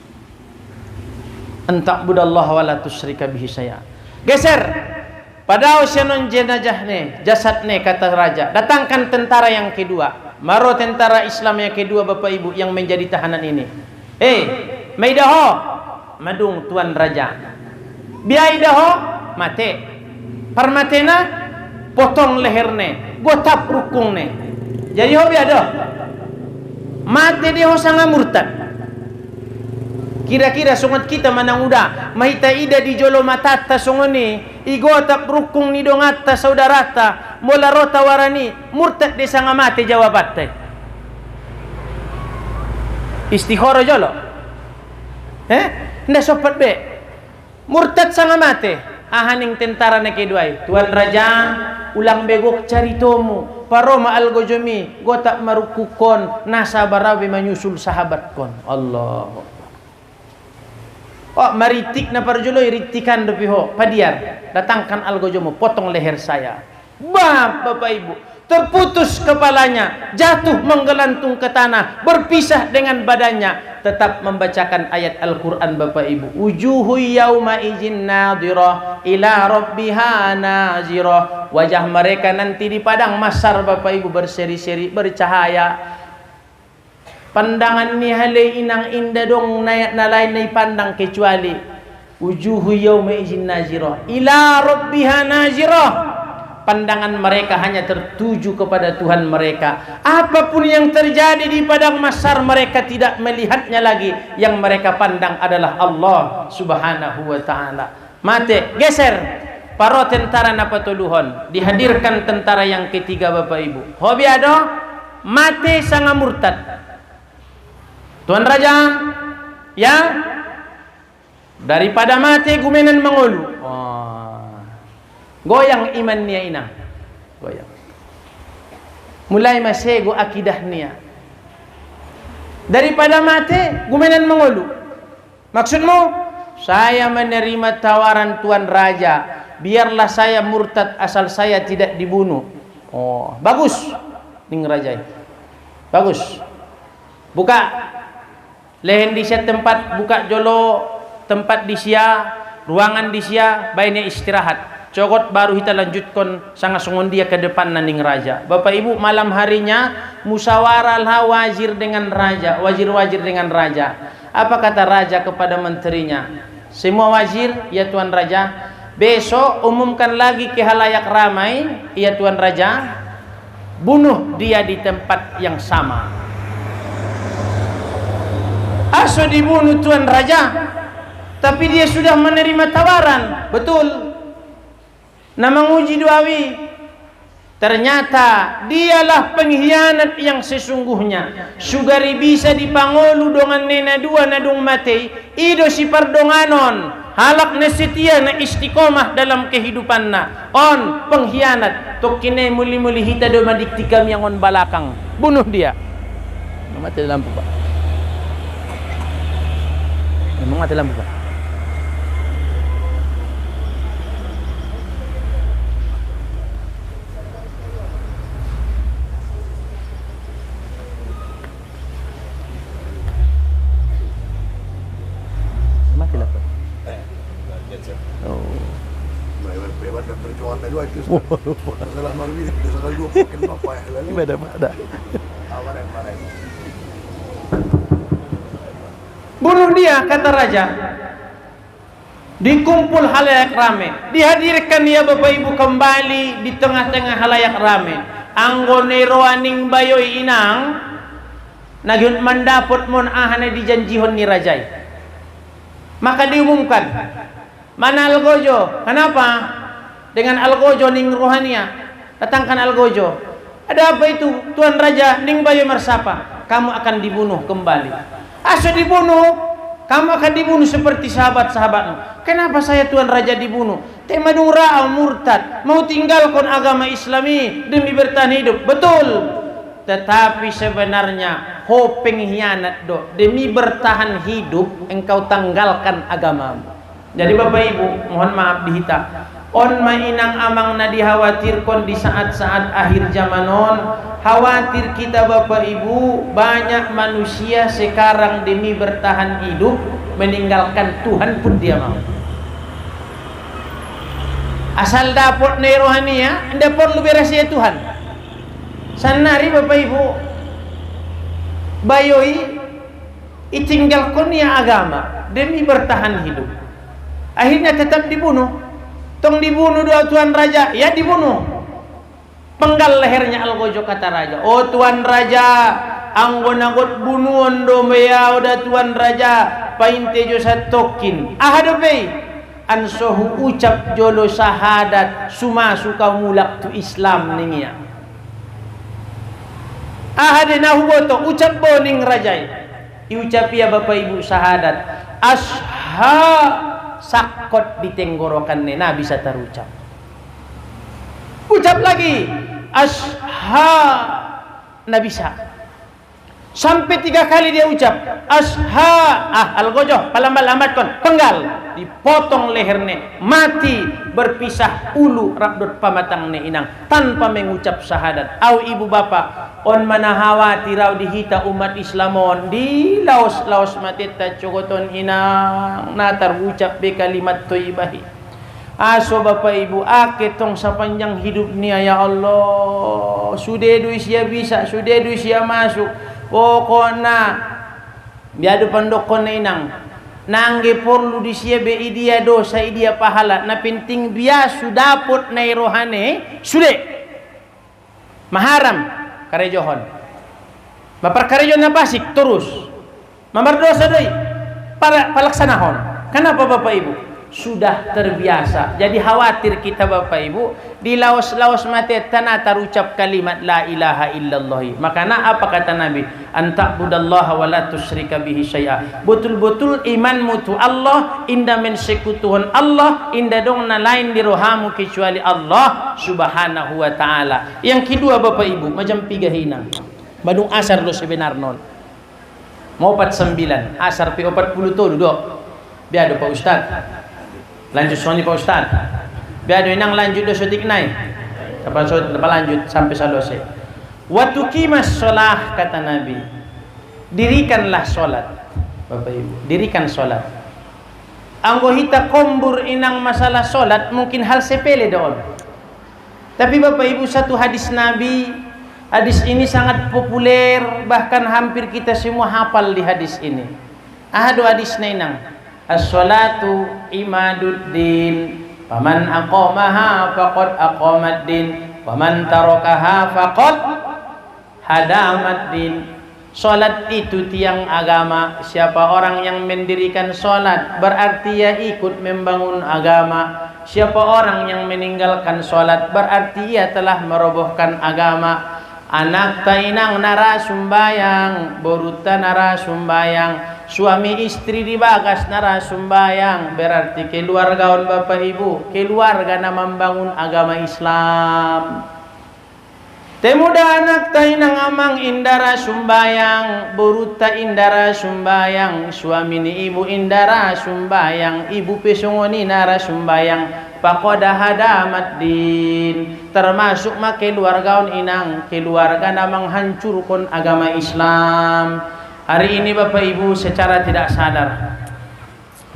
Anta'budallaha wa la tusyrika bihi syai'a. Geser. Pada usianon jenazah ne, jasad ne, kata raja, datangkan tentara yang kedua. Maro tentara Islam yang kedua Bapak Ibu yang menjadi tahanan ini. Maidaho, madung tuan raja. Biaidaho, mate. Parmatena, potong leherne, gotap rukungne. Jadi ho biado. Mate dia ho sanga murtad. Kira-kira sungot kita manang uda mahita ida di jolo matata sungoni igotap rukung ni dongata saudarata mola rota warani murtad desa ngamate jawabatte istihoro jolo nda sopat be murtad sangamate ahaning tentara na keduai tuan raja ulang begok caritomu paroma algojomi gotak marukukon nasabarawi menyusul sahabat kon. Allah. Oh, maritik na parjuloi ritikan depiho padiar datangkan algojomo potong leher saya. Bapak Ibu, terputus kepalanya, jatuh menggelantung ke tanah, berpisah dengan badannya, tetap membacakan ayat Al-Quran. Bapak Ibu, wujuhu yawma izin nadhirah ila rabbiha nazirah, wajah mereka nanti di padang mahsyar Bapak Ibu berseri-seri bercahaya. Pandangan ni halai inang indah dong na lain na pandang kecuali wujuhu yawma izin nazirah ila rabbiha nazirah. Pandangan mereka hanya tertuju kepada Tuhan mereka. Apapun yang terjadi di padang mahsyar, mereka tidak melihatnya lagi. Yang mereka pandang adalah Allah Subhanahu wa ta'ala. Mate, geser. Paro tentara napatuluhon. Dihadirkan tentara yang ketiga Bapak Ibu. Hobi ado, mate sanga murtad. Tuan Raja, ya, daripada mate gumenan mengulu. Goyang iman niya inang, goyang. Mulai masego akidah niya. Daripada mati, gumenan mengulu. Maksudmu, saya menerima tawaran Tuan Raja, biarlah saya murtad asal saya tidak dibunuh. Oh, bagus, ning Raja. Bagus. Buka lehen di sia tempat, buka jolo tempat di sia, ruangan di sia, baiknya istirahat. Cogot baru kita lanjutkan sangat songondia ke depan naning Raja. Bapak Ibu, malam harinya musyawarah wazir dengan Raja, wazir-wazir dengan Raja. Apa kata Raja kepada menterinya? Semua wazir, ya Tuan Raja, besok umumkan lagi ke halayak ramai, ya Tuan Raja, bunuh dia di tempat yang sama. Aso dibunuh Tuan Raja, tapi dia sudah menerima tawaran, betul. Nama uji duawi, ternyata dialah pengkhianat yang sesungguhnya. Sugari bisa dipangolu dengan nena dua nadung mati, ido si pardonganon, halak na setia na istiqomah dalam kehidupan na. On pengkhianat, tokine muli-muli hita do madiktikam yang on balakang, bunuh dia. Mati lampu Pak. Mati lampu Pak. Bunuh dia, kata Raja. Dikumpul halayak rame, dihadirkan dia Bapak Ibu kembali di tengah-tengah halayak rame. Anggone roaning bayoy inang nagyun mandapot mon ahane dijanjihon ni Rajai. Maka diumumkan, mana Algojo? Kenapa? Dengan Algojo ning rohania, datangkan Algojo. Ada apa itu? Tuan Raja ning bayoy marsapa, kamu akan dibunuh kembali. Aso dibunuh, kamu akan dibunuh seperti sahabat-sahabatmu. Kenapa saya Tuan Raja dibunuh? Tema ra'au murtad, mau tinggalkan agama Islami demi bertahan hidup. Betul. Tetapi sebenarnya hopeng hianat do, demi bertahan hidup engkau tanggalkan agamamu. Jadi Bapak Ibu, mohon maaf dihita. On mainang amang na dikhawatirkan di saat-saat akhir zamanon. Khawatir kita Bapak Ibu, banyak manusia sekarang demi bertahan hidup meninggalkan Tuhan pun dia mau. Asal dapat nih rohania, dapat lebih rahasia Tuhan. Sanari Bapak Ibu, bayoi itinggalkan ya agama demi bertahan hidup. Akhirnya tetap dibunuh. Tong dibunuh dua Tuan Raja, ya dibunuh. Penggal lehernya Algojo, kata Raja. Oh Tuan Raja, anggon-anggot bunuhon do ya udah Tuan Raja, painte jo satokin. Ahadopei ansohu ucap jolo sahadat sumasu mulak tu Islam ningia. Ahade nahuboto ucap boning Rajai. Iucap ya Bapak Ibu sahadat. Asha sakot di tenggorokan nena bisa terucap. Ucap lagi, asha, nggak bisa. Sampai 3 kali dia ucap asha, al-gojoh, palambat-lambat kon, penggal, dipotong lehernya, mati, berpisah ulu rabdut pamatang ne inang tanpa mengucap syahadat. Au ibu bapak on manahawati raw dihita umat Islamon di laos matita cogoton inang natar ucap be kalimat toibahi. Aso bapak ibu aketong sepanjang hidup nia ya Allah, sudedu sia bisa, sudedu sia masuk. Pokoknya biadu pandokon inang nangge porlu di sia be idia dosa idia pahala na penting biasu dapot nai rohane sude maharam karejohon bapar karejon na pasik terus mamar dosa doi para palaksanahon. Kenapa bapak ibu? Sudah terbiasa. Jadi khawatir kita bapak ibu di laos mati tanah tarucap kalimat la ilaha illallah. Makanya apa kata Nabi? Anta'budallaha wa la tusyrika bihi syai'a. Betul-betul imanmu tu Allah, inda mensekutuhan Allah, inda dong na lain di rohamu kecuali Allah subhanahu wa ta'ala. Yang kedua bapak ibu, macam 3 hinang. Badung asar lo sebenar non. Mau 49, asar pi 40 tu duduk. Biar Pak Ustaz. Lanjut soalnya Pak Ustaz. Biar inang lanjut do sotik nai. Lepas lanjut sampai selesai. Waktu kimas sholah kata Nabi. Dirikanlah sholat. Bapak Ibu, dirikan sholat. Anggo hita kombur inang masalah sholat mungkin hal sepele doon. Tapi Bapak Ibu satu hadis Nabi, hadis ini sangat populer, bahkan hampir kita semua hafal di hadis ini. Ahadu hadis inang. As-salatu imaduddin, faman aqamaha faqad aqamaddin, waman tarakaha faqad hadamaddin. Salat itu tiang agama. Siapa orang yang mendirikan salat berarti ia ikut membangun agama. Siapa orang yang meninggalkan salat berarti ia telah merobohkan agama. Anak tainang nara sumbayang, boruta nara sumbayang, suami istri di bagas nara sumbayang, berarti keluarga bapak ibu, keluarga na membangun agama Islam. Temuda anak tainang amang indara sumbayang, boruta indara sumbayang, suami ni ibu indara sumbayang, ibu pesongoni nara sumbayang. Pakoda hadamat din, termasuk mak keluarga inang, keluarga na menghancurkan agama Islam. Hari ini bapak ibu secara tidak sadar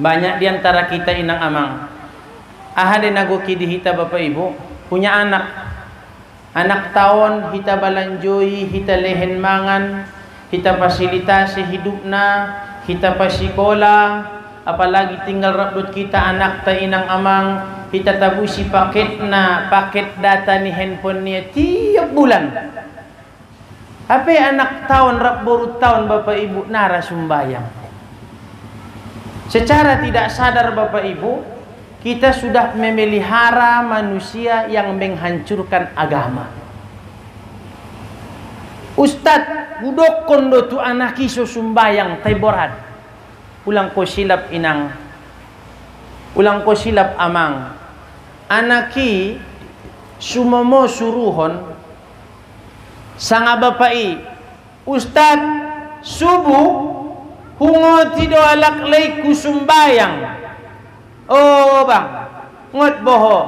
banyak diantara kita inang amang ahade nagoki di hita bapak ibu punya anak tahun hita balanjoi, hita lehen mangan, hita fasilitasi hidupna, hita pasikola, apalagi tinggal rabut kita anak ta inang amang, kita tabusi paket data ni handphone niya tiap bulan. Apa anak tahun baru tahun bapak ibu nara sumbayang. Secara tidak sadar bapak ibu, kita sudah memelihara manusia yang menghancurkan agama. Ustad, budok kondo tu anak iso sumbayang taiborat. Ulang ko silap inang, ulang ko silap amang. Anaki sumomo suruhon sanga bapai Ustad subuh hungot tido alak lay kusumbayang. Oh bang ngot boho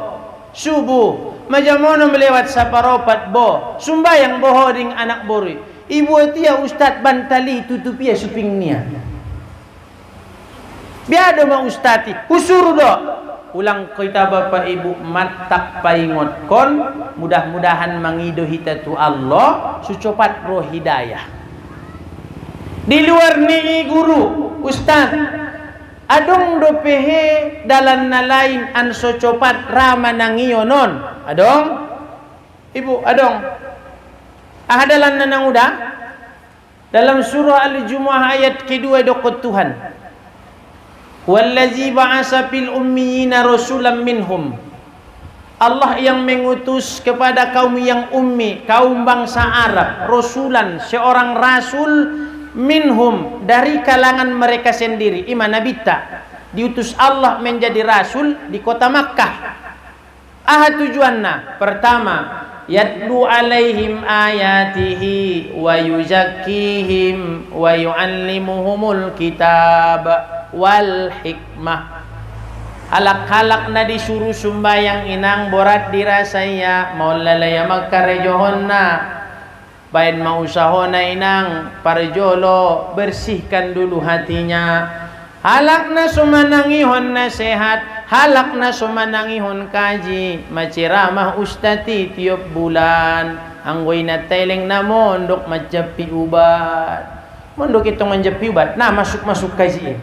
subuh majamono melewat sa paropat bo sumbayang boho ding anak bori ibu tia Ustad bantali tutupia suping niya biado ma ustati usuru do ulang kita bapak ibu matak paingot kon mudah-mudahan mangido hita tu Allah sucopat roh hidayah di luar ni guru ustaz adong do pehe dalan na lain an socopat rama nangionon adong ibu adong dalan na nanguda dalam surah Al-Jumu'ah ayat kedua dokot Tuhan wallazi ba'asa fil ummiyina rasulan minhum. Allah yang mengutus kepada kaum yang ummi, kaum bangsa Arab, rasulan, seorang rasul minhum, dari kalangan mereka sendiri. Iman nabita diutus Allah menjadi rasul di kota Makkah. Aha tujuanna? Pertama, yatlu alaihim ayatihi wa yuzakkihim wa yuallimuhumul kitab wal hikmah. Halak-halak na disuruh sumbayang inang borat dirasaya maulalaya magkarejohon na bayan mausahon na inang parjolo bersihkan dulu hatinya. Halak na sumanangihon na sehat, halak na sumanangihon kaji, maciramah ustati tiap bulan. Anggoy na teleng na mondok majapi ubat. Mondok itong manjapi ubat, nah masuk-masuk kaji.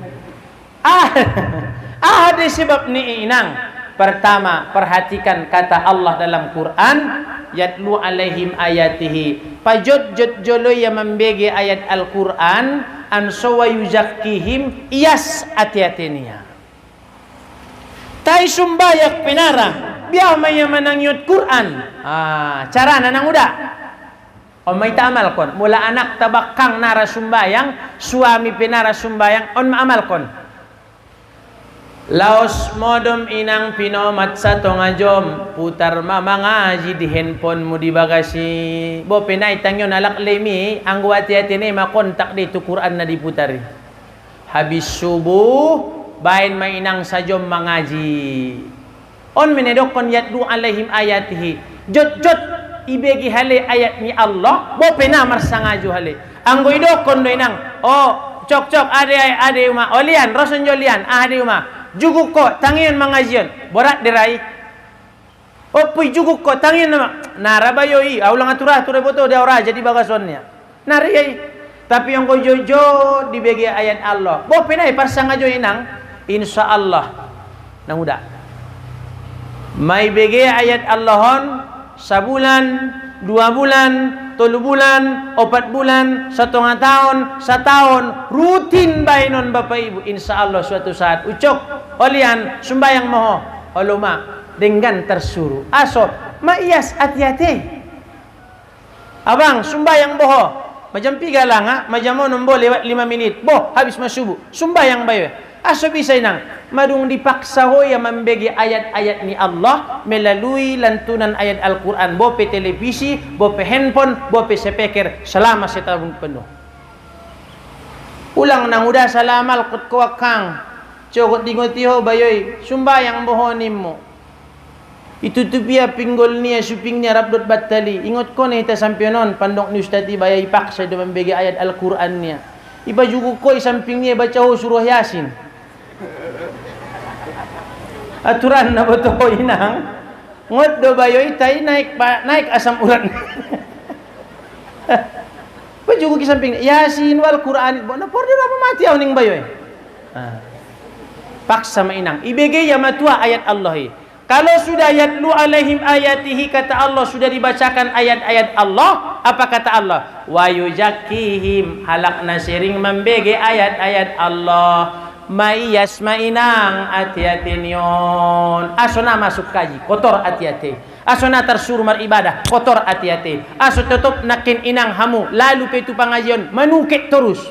Ada sebab ni inang. Pertama, perhatikan kata Allah dalam Quran, yatlu alaihim ayatihi. Pajot-jot jolo yang membagi ayat Al-Quran, anso wa yuzakkihim iyas ati-atiniya. Tai sumbayak pinara, biar maya manangyot Quran. Cara nanang uda. On may taamal kon, mula anak tabakang nara sumbayang, suami pinara sumbayang, on maamal kon. Laos modom inang pinomat sa tongajom putar mamangaji di handphone mo di bagasi bo pinay tangyon alak lemi ang wati-ati ni makontak dito Quran na diputari habis subuh bain mainang sajom mangaji on menedok kon yatlu alaihim ayatihi jot ibegi hale ayat ni Allah bo pinamar sangaju hale anggo idok kon do inang cok ade uma olian roson jolian ade uma juguk ko tangian mangajian borat dirai opui juguk ko tangian nama narabayoi aulang atura boto dia ora jadi bagasonnya nariyai tapi yang ko jojo di bagi ayat Allah bo pinai parsangajo inang insyaallah nang uda mai bagi ayat Allahon sabulan 2 bulan 3 bulan 4 bulan 1,5 tahun setahun rutin bainon bapak ibu insyaallah suatu saat ucok olian sumbayang moho oluma dengan tersuruh aso maiyas hati-hati abang sumbayang boho macam 3 langa macam nombo lewat 5 menit boh habis masubuh sumbayang bayo aso bisa inang madung dipaksa hoya membagi ayat-ayat ni Allah melalui lantunan ayat Al-Quran bope televisi bope handphone bope speaker selama setahun penuh ulang nang udah salamal kut kuakang cokot dingotiho bayoy sumbayang bohonim mo itu tupia pinggol niya supingnya rabdot battali ingot ko na ita sampionon pandok ni ustati bayay paksa do membagi ayat Al-Quran niya iba jugo ko isamping niya baca ho surah Yasin aturan na beto inang ngot do bayoy tay naik asam urat bajugo kisamping Yasin wal Quran bo na porder apa mati aw ning bayoy paksa mainang ibege ya matua ayat Allah kalau sudah yatlu alaihim ayatihi kata Allah sudah dibacakan ayat-ayat Allah apa kata Allah wa yuzakkihim halak nasiring membege ayat-ayat Allah maiyas mainang hati-hati nyon asona masuk kaji kotor hati-hati asona tersuruh beribadah kotor hati-hati aso tetap nakin inang hamu lalu petu pengajian menukik terus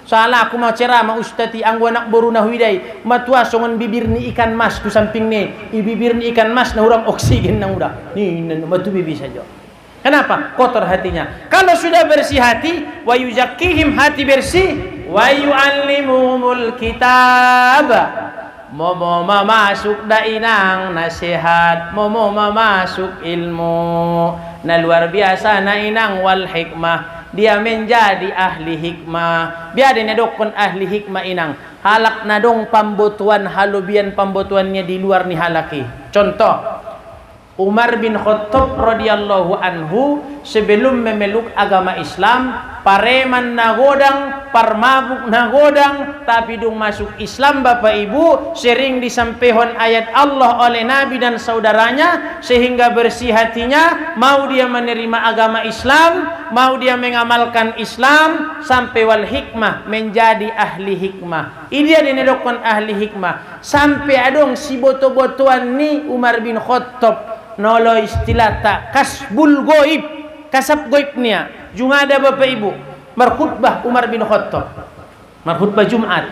salah aku mau ceramah ustati anggo anak boru na huidai matua songon bibir ni ikan mas tu samping ni bibir ni ikan mas na urang oksigen nang udah ni matu bibi saja. Kenapa? Kotor hatinya. Kalau sudah bersih hati, wa yuzakkihim hati bersih, wa yu'allimuhumul kitab. Momo masuk dainang nasihat, momo masuk ilmu. Na luar biasa na inang wal hikmah. Dia menjadi ahli hikmah. Biar dia dokon ahli hikmah inang. Halak nadong pambutuan halubian pambutuannya di luar ni halaki. Contoh Umar bin Khattab radhiyallahu anhu sebelum memeluk agama Islam pareman nagodang parmabuk nagodang tapi dung masuk Islam Bapak Ibu sering disampaikan ayat Allah oleh Nabi dan saudaranya sehingga bersih hatinya mau dia menerima agama Islam mau dia mengamalkan Islam sampai wal hikmah menjadi ahli hikmah ini dia dinedokkan ahli hikmah sampai adong si boto-botoan ni Umar bin Khattab nolo istilah tak kasbul goib kasab goibnya juga ada Bapak Ibu markhutbah Umar bin Khattab markhutbah Jumat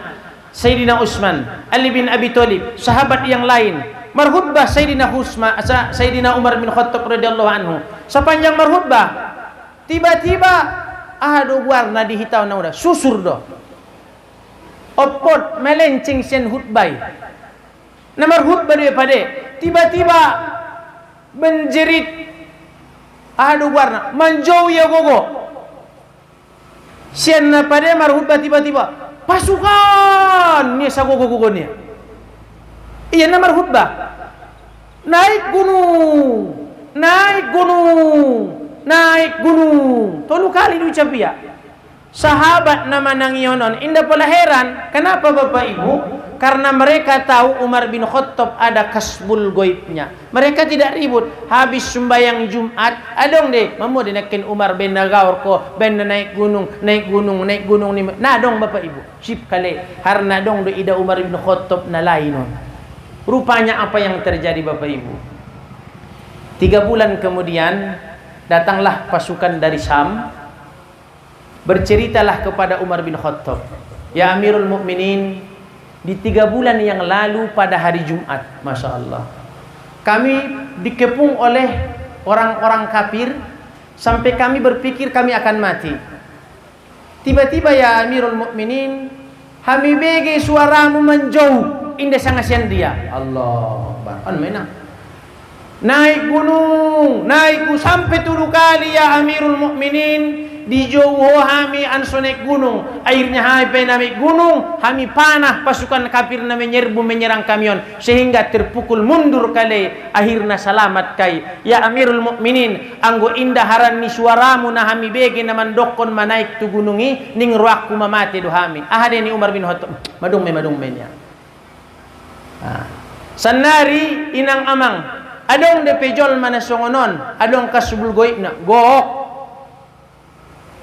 Sayyidina Utsman Ali bin Abi Thalib sahabat yang lain marhutbah Sayyidina Umar bin Khattab radhiyallahu anhu. Sepanjang marhutbah tiba-tiba ada warna di hitau na udah susur do. Opot melenceng sen hutbai. Namar hutbah dia pade. Tiba-tiba menjerit ada warna manjau ya gogo. Sen na pade mar hutbah tiba-tiba pasukan ni sa gogo-gogo ni. Iya namar hutbah. Naik gunung. Naik gunung. Naik gunung. Tolu kali diucap ya. Sahabat nama nangionon. Indah pula heran. Kenapa Bapak Ibu? Karena mereka tahu Umar bin Khattab ada kasbul goibnya. Mereka tidak ribut. Habis sembahyang Jumat, adong deh. Mamu dinakin Umar bin Nagaur ko. Ben naik gunung, naik gunung, naik gunung ni. Nah dong Bapak Ibu. Sip kali. Harna dong do ida Umar bin Khattab na lainon. Rupanya apa yang terjadi Bapak Ibu? 3 bulan kemudian datanglah pasukan dari Syam. Berceritalah kepada Umar bin Khattab, ya Amirul Mukminin, di 3 bulan yang lalu pada hari Jumat, Masya Allah, kami dikepung oleh orang-orang kafir sampai kami berpikir kami akan mati. Tiba-tiba ya Amirul Mukminin, kami bege suaramu menjauh, indah sangat dia. Allah Akbar. Menang. Naik gunung, naik sampai 7 kali ya Amirul Mukminin. Di jauh kami anso naik gunung. Akhirnya kami naik gunung, kami panah pasukan kafir na menyerang kamion sehingga terpukul mundur kali. Akhirnya selamat kai. Ya Amirul Mukminin, anggo indah haran ni suaramu na kami bege na mandokon manaik tu gunungi ning ruakku mamati do kami. Ahade ni Umar bin Khattab. Madung niya. Sanari inang amang. Adong de pejol manasongonon, adong kasubul goib na. Gook.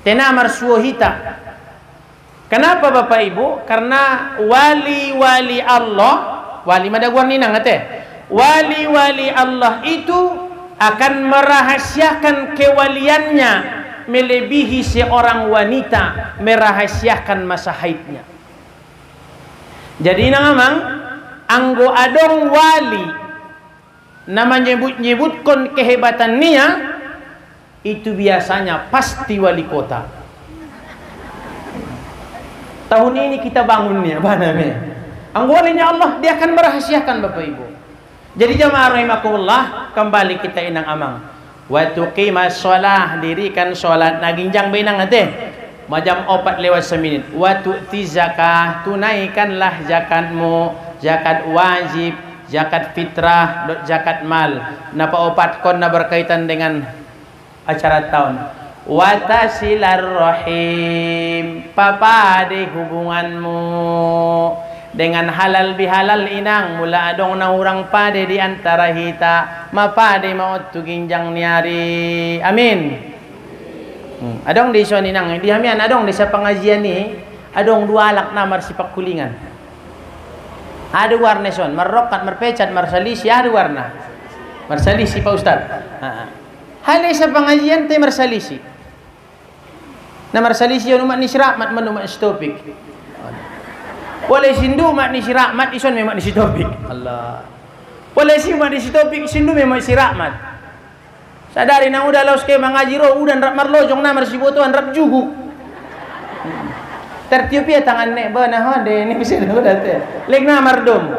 Tenamar suohita. Kenapa Bapak Ibu? Karena wali-wali Allah, wali madaguan ninang ate. Wali-wali Allah itu akan merahasiakan kewaliannya melebihi seorang wanita merahasiakan masa haidnya. Jadi namang anggo adong wali nama nyebut-nyebutkan kehebatan niya, itu biasanya pasti wali kota. Tahun ini kita bangunnya, anggolanya Allah, dia akan merahasiakan Bapak Ibu. Jadi jamaah rahimakumullah, kembali kita inang amang. Wa tuqimas shalah, dirikan salat naginjang benang ate. Majam 4:09. Wa tu'ti zakah, tunaikanlah zakatmu, zakat wajib, zakat fitrah, zakat mal. Napa opat kon na berkaitan dengan acara tahun. Watasilar rahim, papade hubunganmu dengan halal bihalal inang. Mula adong na urang pade di antara hita, mapade maot tu ginjang niari. Amin. Adong di iso inang di hamian, adong di sa pengajian ni adong 2 alak namar sipak kulingan. Ada warna son, marrokat, marpecat, marsalisi, ada warna. Marsalisi Pak Ustaz. Halay sa pengajian tay marsalisi. Na marsalisi yun umat ni siramat man umat si topik. Walay sindu umat ni siramat ison may umat ni si topik. Allah. Walay si umat ni si topik sindu may umat si siramat. Sadari na udah laos kay mangaji ro udan rak marlojong na marsibotoan rak jugu. Tertiup ya tangan nek ba na hode ni bisa udah teh. Leg na mardom.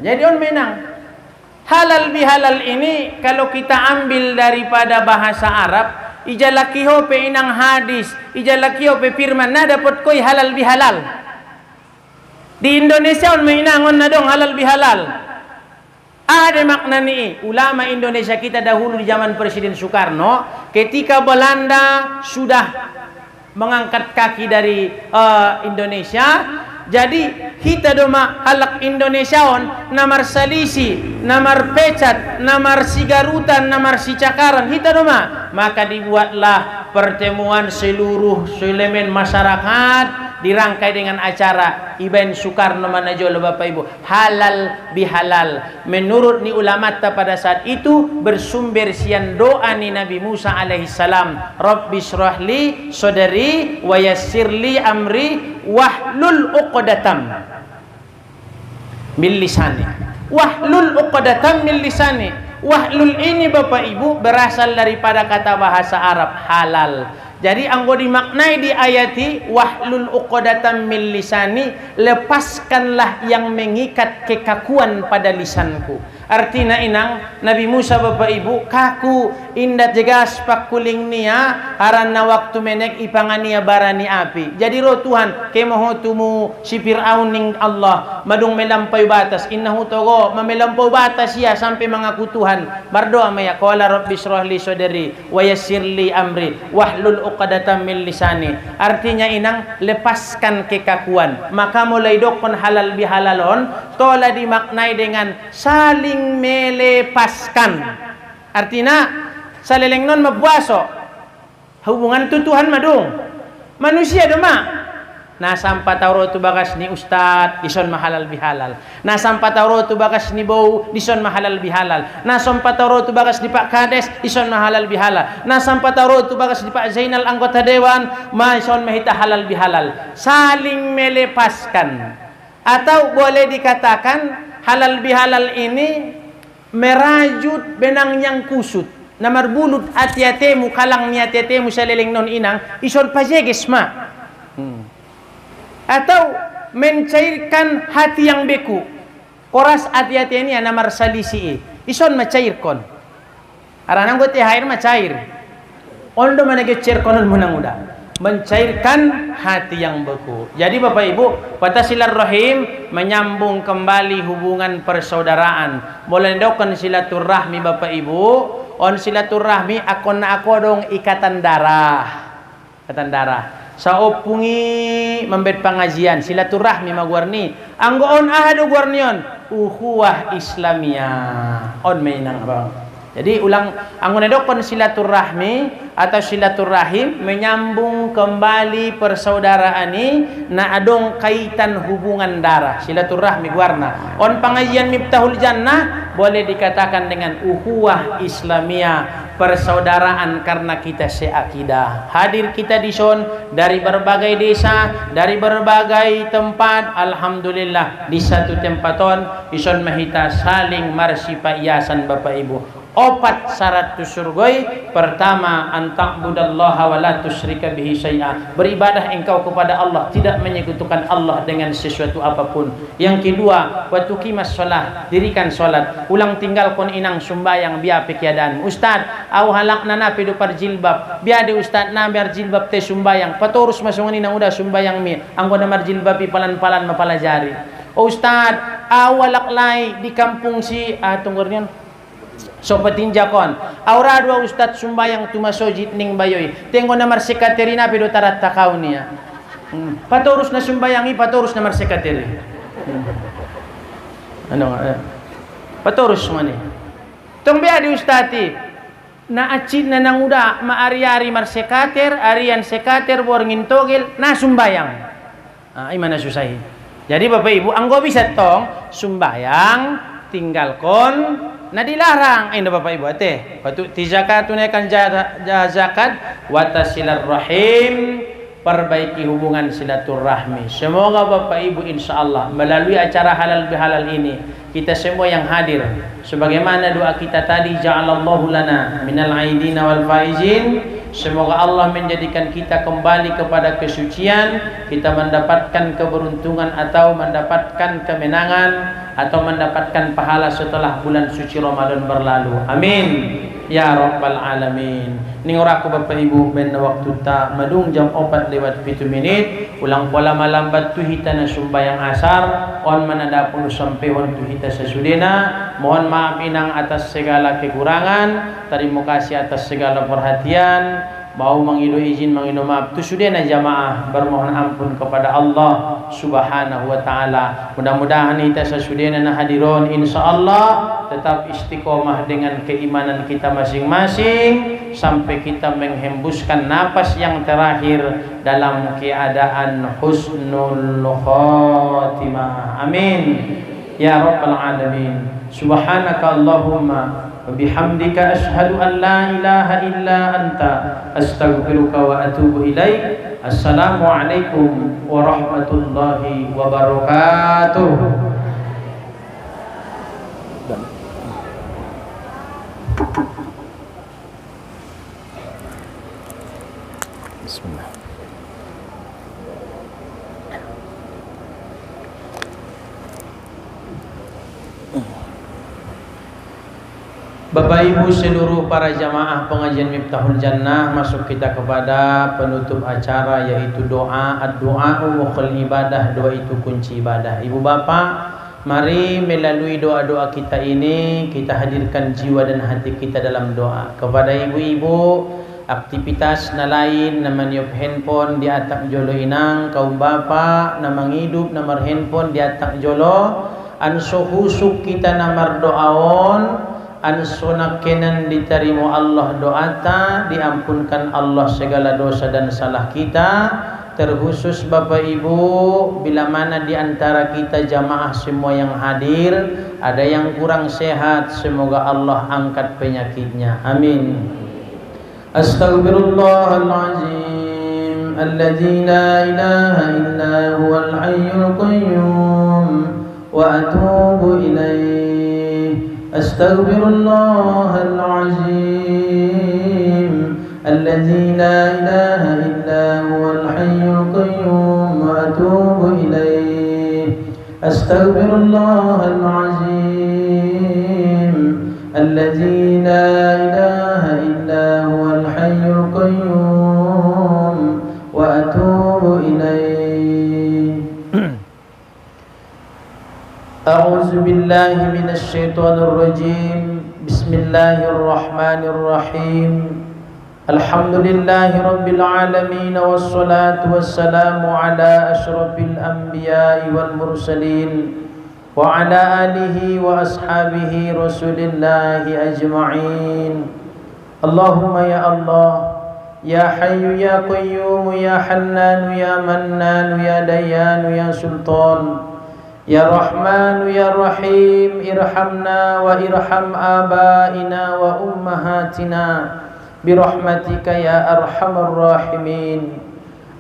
Jadi on menang. Halal bihalal ini kalau kita ambil daripada bahasa Arab, ijalakiho pe inang hadis, ijalakiho pe firman na dapat koi halal bihalal. Di Indonesia on mainangon na dong halal bihalal. Ada makna ni ulama Indonesia kita dahulu di zaman Presiden Soekarno, ketika Belanda sudah mengangkat kaki dari Indonesia. Jadi kita doma halak Indonesiaon namar salisi, namar pecat, namar sigarutan, namar sicakaran kita doma. Maka dibuatlah pertemuan seluruh elemen masyarakat dirangkai dengan acara Iben Soekarno Manajolo Bapak Ibu. Halal bihalal. Menurut ni ulama pada saat itu bersumber sian doa ni Nabi Musa alaihissalam. Rabbi syrahli sodari wa yassirli amri wahlul uqdatam bil lisani. Wahlul uqdatam min lisani. Wahlul ini Bapak Ibu berasal daripada kata bahasa Arab halal. Jadi anggo dimaknai di ayati wahlul uqdatam min lisani, lepaskanlah yang mengikat kekakuan pada lisanku. Artinya inang Nabi Musa Bapak Ibu kaku indat jegas pakuling nia harana waktu menek ipangania barani api. Jadi roh Tuhan kemoho tumu si Fir'aun ning Allah madung melampaui batas, innahu togo memelampaui batas ya sampai mengaku Tuhan. Berdoa maya qala rabbi shrah li sadri wa yassir li amri wahlul uqdatam min lisani. Artinya inang lepaskan kekakuan. Maka mulai dokon halal bihalalon tola dimaknai dengan saling melepaskan. Artinya saleleng non mabuaso hubungan tu Tuhan madung manusia dema na sampai tauro tu bagas ni ustad ison mahalal bihalal, na sampai tauro tu bagas ni bau ison mahalal bihalal, na sampai tauro tu bagas ni Pak Kades ison mahalal bihalal, na sampai tauro tu bagas ni Pak Zainal anggota dewan ma ison mahita halal bihalal. Saling melepaskan, atau boleh dikatakan halal bihalal ini merajut benang yang kusut na marbulut ati-atemu kalang ni ati-atemu sa leleng non inang ison pajeges ma. Atau mencairkan hati yang beku, koras ati-ati ini na marsalisi ison macairkon aranang gote air macair ondo manage cerkonon munang uda mencairkan hati yang beku. Jadi Bapak Ibu, pada silaturahim menyambung kembali hubungan persaudaraan. Boleh dokon silaturahmi Bapak Ibu, on silaturahmi akon na ako dong ikatan darah. Ikatan darah. Sa opungi membet pengajian silaturahmi magwarni. Anggo on ahadu gwarnion uhuwah Islamiyah. On mainang bang. Jadi ulang anggun dokon silaturahmi atau silaturahim menyambung kembali persaudaraan ini na adong kaitan hubungan darah silaturahmi warna. On pengajian Miftahul Jannah boleh dikatakan dengan uhuwah Islamiyah, persaudaraan karena kita seakidah. Hadir kita di son dari berbagai desa, dari berbagai tempat, alhamdulillah di satu tempaton ison mahita saling marsipa iasan Bapak Ibu. Opat syarat surgoi. Pertama, anta'budallaha wa la tusyrika bihi syai'a. Beribadah engkau kepada Allah, tidak menyekutukan Allah dengan sesuatu apapun. Yang kedua, wa tuqimas shalah, dirikan salat. Ulang tinggalkan inang sumbayang biar pekiadaan. Ustaz, au halakna na pedo parjilbab. Biar de ustaz na biar jilbab te sumbayang. Patorus masungani nang udah sumbayang mi. Anggo na marjilbab palan-palan mapalajari. Oh ustaz, au halaklay di kampung si tunggurnion so patinjakon aura dua ustad sumbayang tumasojit ning bayoy tengo na marsekaterina pedo tarat takaw niya patorus na sumbayangi patorus na marsekateri ano patorus mani tong bea di ustati na acid na nanguda maari-ari marsekater arian sekater borngin togel na sumbayang imana susahi. Jadi Bapak Ibu anggo bisa tong sumbayang tinggalkon na dilarang. Ay na Bapak Ibu ate patu ti zakat tunaikan zakat wa tasilarrahim, perbaiki hubungan silaturahmi. Semoga Bapak Ibu insyaallah melalui acara halal bihalal ini kita semua yang hadir sebagaimana doa kita tadi ja'alallahu lana minal aidina wal faizin, semoga Allah menjadikan kita kembali kepada kesucian, kita mendapatkan keberuntungan atau mendapatkan kemenangan atau mendapatkan pahala setelah bulan suci Ramadan berlalu. Amin ya rabbal alamin. Ninguraku Bapak Ibu ben waktu ta madung jam 4:07 ulang pola malambat tu hita na sumbayang asar on manada pun sampai on tu hita sesudena. Mohon maaf inang atas segala kekurangan, terima kasih atas segala perhatian. Mau mengido izin mengido maaf tu sudah na jamaah bermohon ampun kepada Allah Subhanahu wa taala. Mudah-mudahan kita sesudahna na hadiron insyaallah tetap istiqomah dengan keimanan kita masing-masing sampai kita menghembuskan napas yang terakhir dalam keadaan husnul khatimah. Amin ya rabbal alamin. Subhanaka Allahumma wa bihamdika asyhadu an la ilaha illa anta astaghfiruka wa atubu ilaik. Assalamualaikum warahmatullahi wabarakatuh. Bapak Ibu seluruh para jamaah pengajian Miftahul Jannah, masuk kita kepada penutup acara yaitu doa. Ad-du'a mukhul ibadah, doa itu kunci ibadah. Ibu bapak, mari melalui doa-doa kita ini kita hadirkan jiwa dan hati kita dalam doa. Kepada ibu-ibu aktivitas na lain na maniup handphone di atak jolo inang, kaum bapak na manghidup na mar handphone di atak jolo, anso husuk kita na mar doaon, anso nakenan diterima Allah doata, diampunkan Allah segala dosa dan salah kita. Terkhusus Bapak Ibu, bila mana di antara kita jamaah semua yang hadir ada yang kurang sehat, semoga Allah angkat penyakitnya, amin. Astaghfirullahaladzim alladzi la ilaha illa huwal hayyul qayyum wa atubu ilaih. Astaghfirullahaladzim alladzi la ilaha illa huwal hayyul qayyum wa atubu ilaih. Astaghfirullahaladzim alladzi la ilaha illa huwal hayyul qayyum wa atubu ilaih. A'udzu billahi minasy syaithanir rajim. Bismillahirrahmanirrahim. Alhamdulillahi rabbil alamin wassalatu wassalamu ala asyrafil anbiya'i wal mursalin wa ala alihi wa ashabihi rasulillahi ajma'in. Allahumma ya Allah, ya hayyu ya qayyum ya hannan ya mannan ya dayyan ya sultan, ya Rahman ya Rahim, irhamna wa irham abaina wa ummahatina birahmatika ya arhamar rahimin.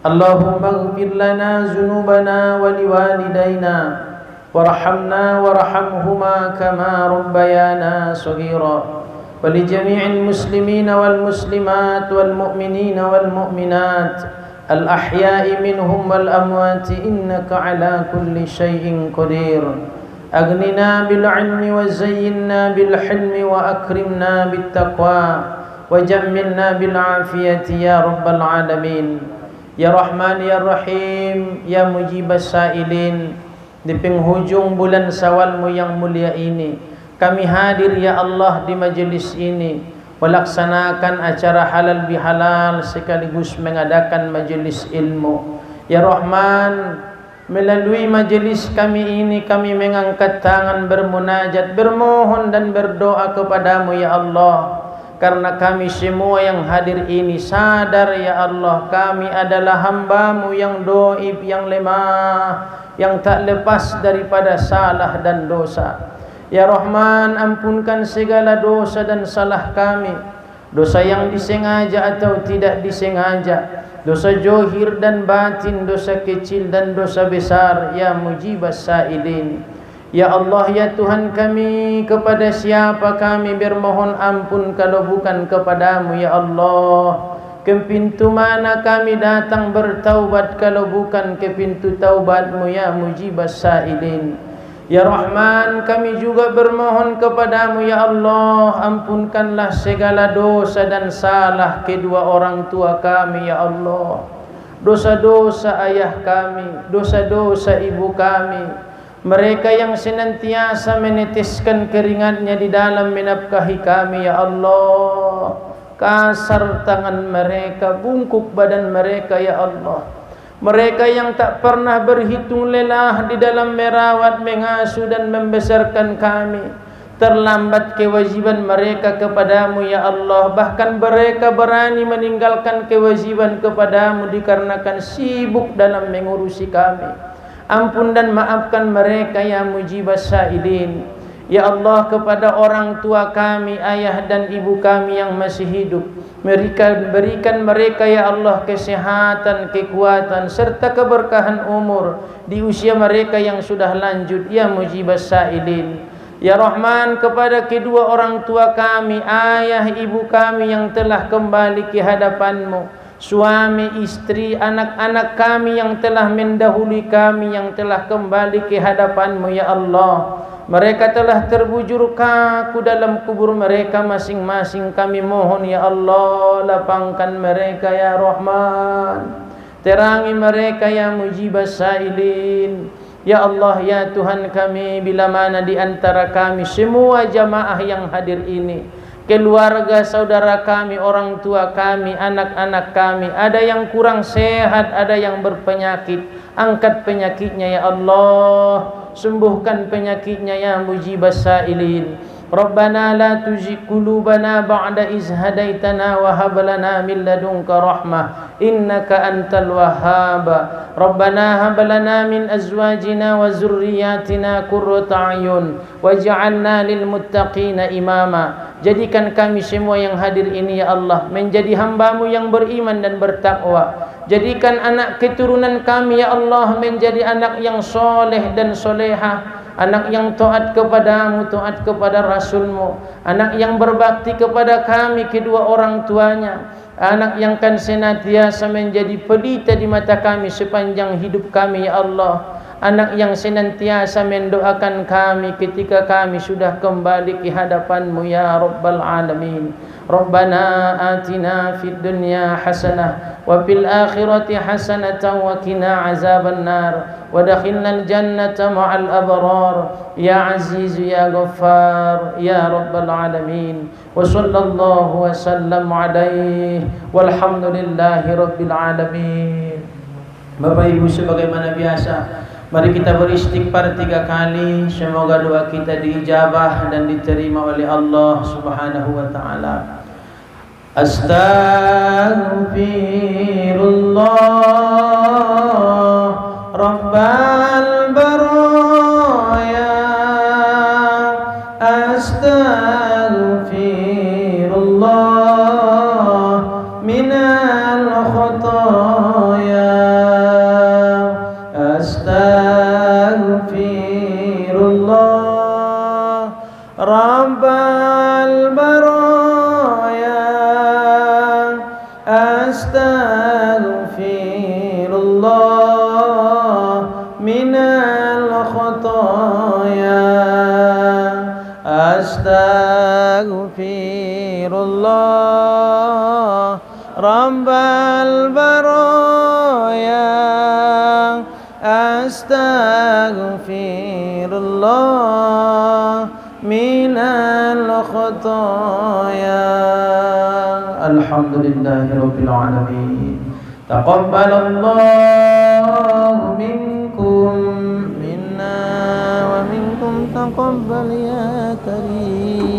Allahumma ighfir lana dzunubana wa liwalidayna warhamna warhamhuma kama rabbayana shaghira wa li jami'il muslimina wal muslimat wal mu'minina wal mu'minat al ahya'i minhum wal amwati innaka ala kulli syai'in qadir. Aghnina bil 'ilmi wa zayyinna bil hilmi wa akrimna bit taqwa wajammilna bil afiyati ya rabbal alamin. Ya Rahman ya Rahim, ya mujibas sailin, di penghujung bulan Syawalmu yang mulia ini kami hadir ya Allah di majelis ini melaksanakan acara halal bihalal sekaligus mengadakan majelis ilmu. Ya Rahman, melalui majelis kami ini kami mengangkat tangan bermunajat, bermohon dan berdoa kepadamu ya Allah. Karena kami semua yang hadir ini sadar ya Allah, kami adalah hamba-Mu yang doib, yang lemah, yang tak lepas daripada salah dan dosa. Ya Rahman, ampunkan segala dosa dan salah kami, dosa yang disengaja atau tidak disengaja, dosa johir dan batin, dosa kecil dan dosa besar. Ya mujibas sailin, ya Allah ya Tuhan kami, kepada siapa kami bermohon ampun kalau bukan kepadamu ya Allah? Ke pintu mana kami datang bertaubat kalau bukan ke pintu taubatmu ya mujibas sailin. Ya Rahman, kami juga bermohon kepadamu ya Allah, ampunkanlah segala dosa dan salah kedua orang tua kami ya Allah. Dosa-dosa ayah kami, dosa-dosa ibu kami, mereka yang senantiasa meneteskan keringatnya di dalam menafkahi kami ya Allah. Kasar tangan mereka, bungkuk badan mereka ya Allah. Mereka yang tak pernah berhitung lelah di dalam merawat, mengasuh dan membesarkan kami. Terlambat kewajiban mereka kepadamu ya Allah. Bahkan mereka berani meninggalkan kewajiban kepadamu dikarenakan sibuk dalam mengurusi kami. Ampun dan maafkan mereka ya mujibas sailin. Ya Allah, kepada orang tua kami, ayah dan ibu kami yang masih hidup, berikan mereka ya Allah kesehatan, kekuatan serta keberkahan umur di usia mereka yang sudah lanjut ya mujibas sailin. Ya Rahman, kepada kedua orang tua kami, ayah ibu kami yang telah kembali ke hadapan-Mu, suami, istri, anak-anak kami yang telah mendahului kami, yang telah kembali ke hadapan-Mu ya Allah. Mereka telah terbujur kaku dalam kubur mereka masing-masing. Kami mohon ya Allah, lapangkan mereka ya Rahman, terangi mereka ya Mujibas Sailin. Ya Allah ya Tuhan kami, bila mana di antara kami semua jamaah yang hadir ini, keluarga saudara kami, orang tua kami, anak-anak kami, ada yang kurang sehat, ada yang berpenyakit, angkat penyakitnya ya Allah, sembuhkan penyakitnya ya Mujibas Sailin. Rabbana la tuzigh qulubana ba'da iz hadaitana wa hab lana min ladunka rahmah innaka antal wahhab. Rabbana hab lana min azwajina wa zurriyyatina qurrata a'yun waj'alna lil muttaqina imama. Jadikan kami semua yang hadir ini ya Allah menjadi hamba-Mu yang beriman dan bertakwa. Jadikan anak keturunan kami ya Allah menjadi anak yang soleh dan solehah, anak yang taat kepada-Mu, taat kepada Rasul-Mu, anak yang berbakti kepada kami kedua orang tuanya, anak yang kan senantiasa menjadi pelita di mata kami sepanjang hidup kami ya Allah, anak yang senantiasa mendoakan kami ketika kami sudah kembali ke hadapan-Mu ya Rabbal Alamin. Rabbana atina fid dunya hasanah wa fil akhirati hasanatan wa qina azaban nar wa dakhilnal jannata ma'al abrar ya aziz ya ghaffar ya Rabbal Alamin. Wa sallallahu wa sallam alaihi walhamdulillahi rabbil alamin. Bapak Ibu, sebagaimana biasa, mari kita beristighfar 3 kali. Semoga doa kita diijabah dan diterima oleh Allah Subhanahu wa taala. Astaghfirullah Rabbal baraya, astaghfirullah minal khotaya, astaghfirullah Rabbal baraya, astaghfirullah minal khotaya, astaghfirullah Rabbal baraya, astaghfirullah minal khotaya. Alhamdulillahi rabbil alamin. Taqabbalallahu minkum minna wa minkum taqabbal ya karim.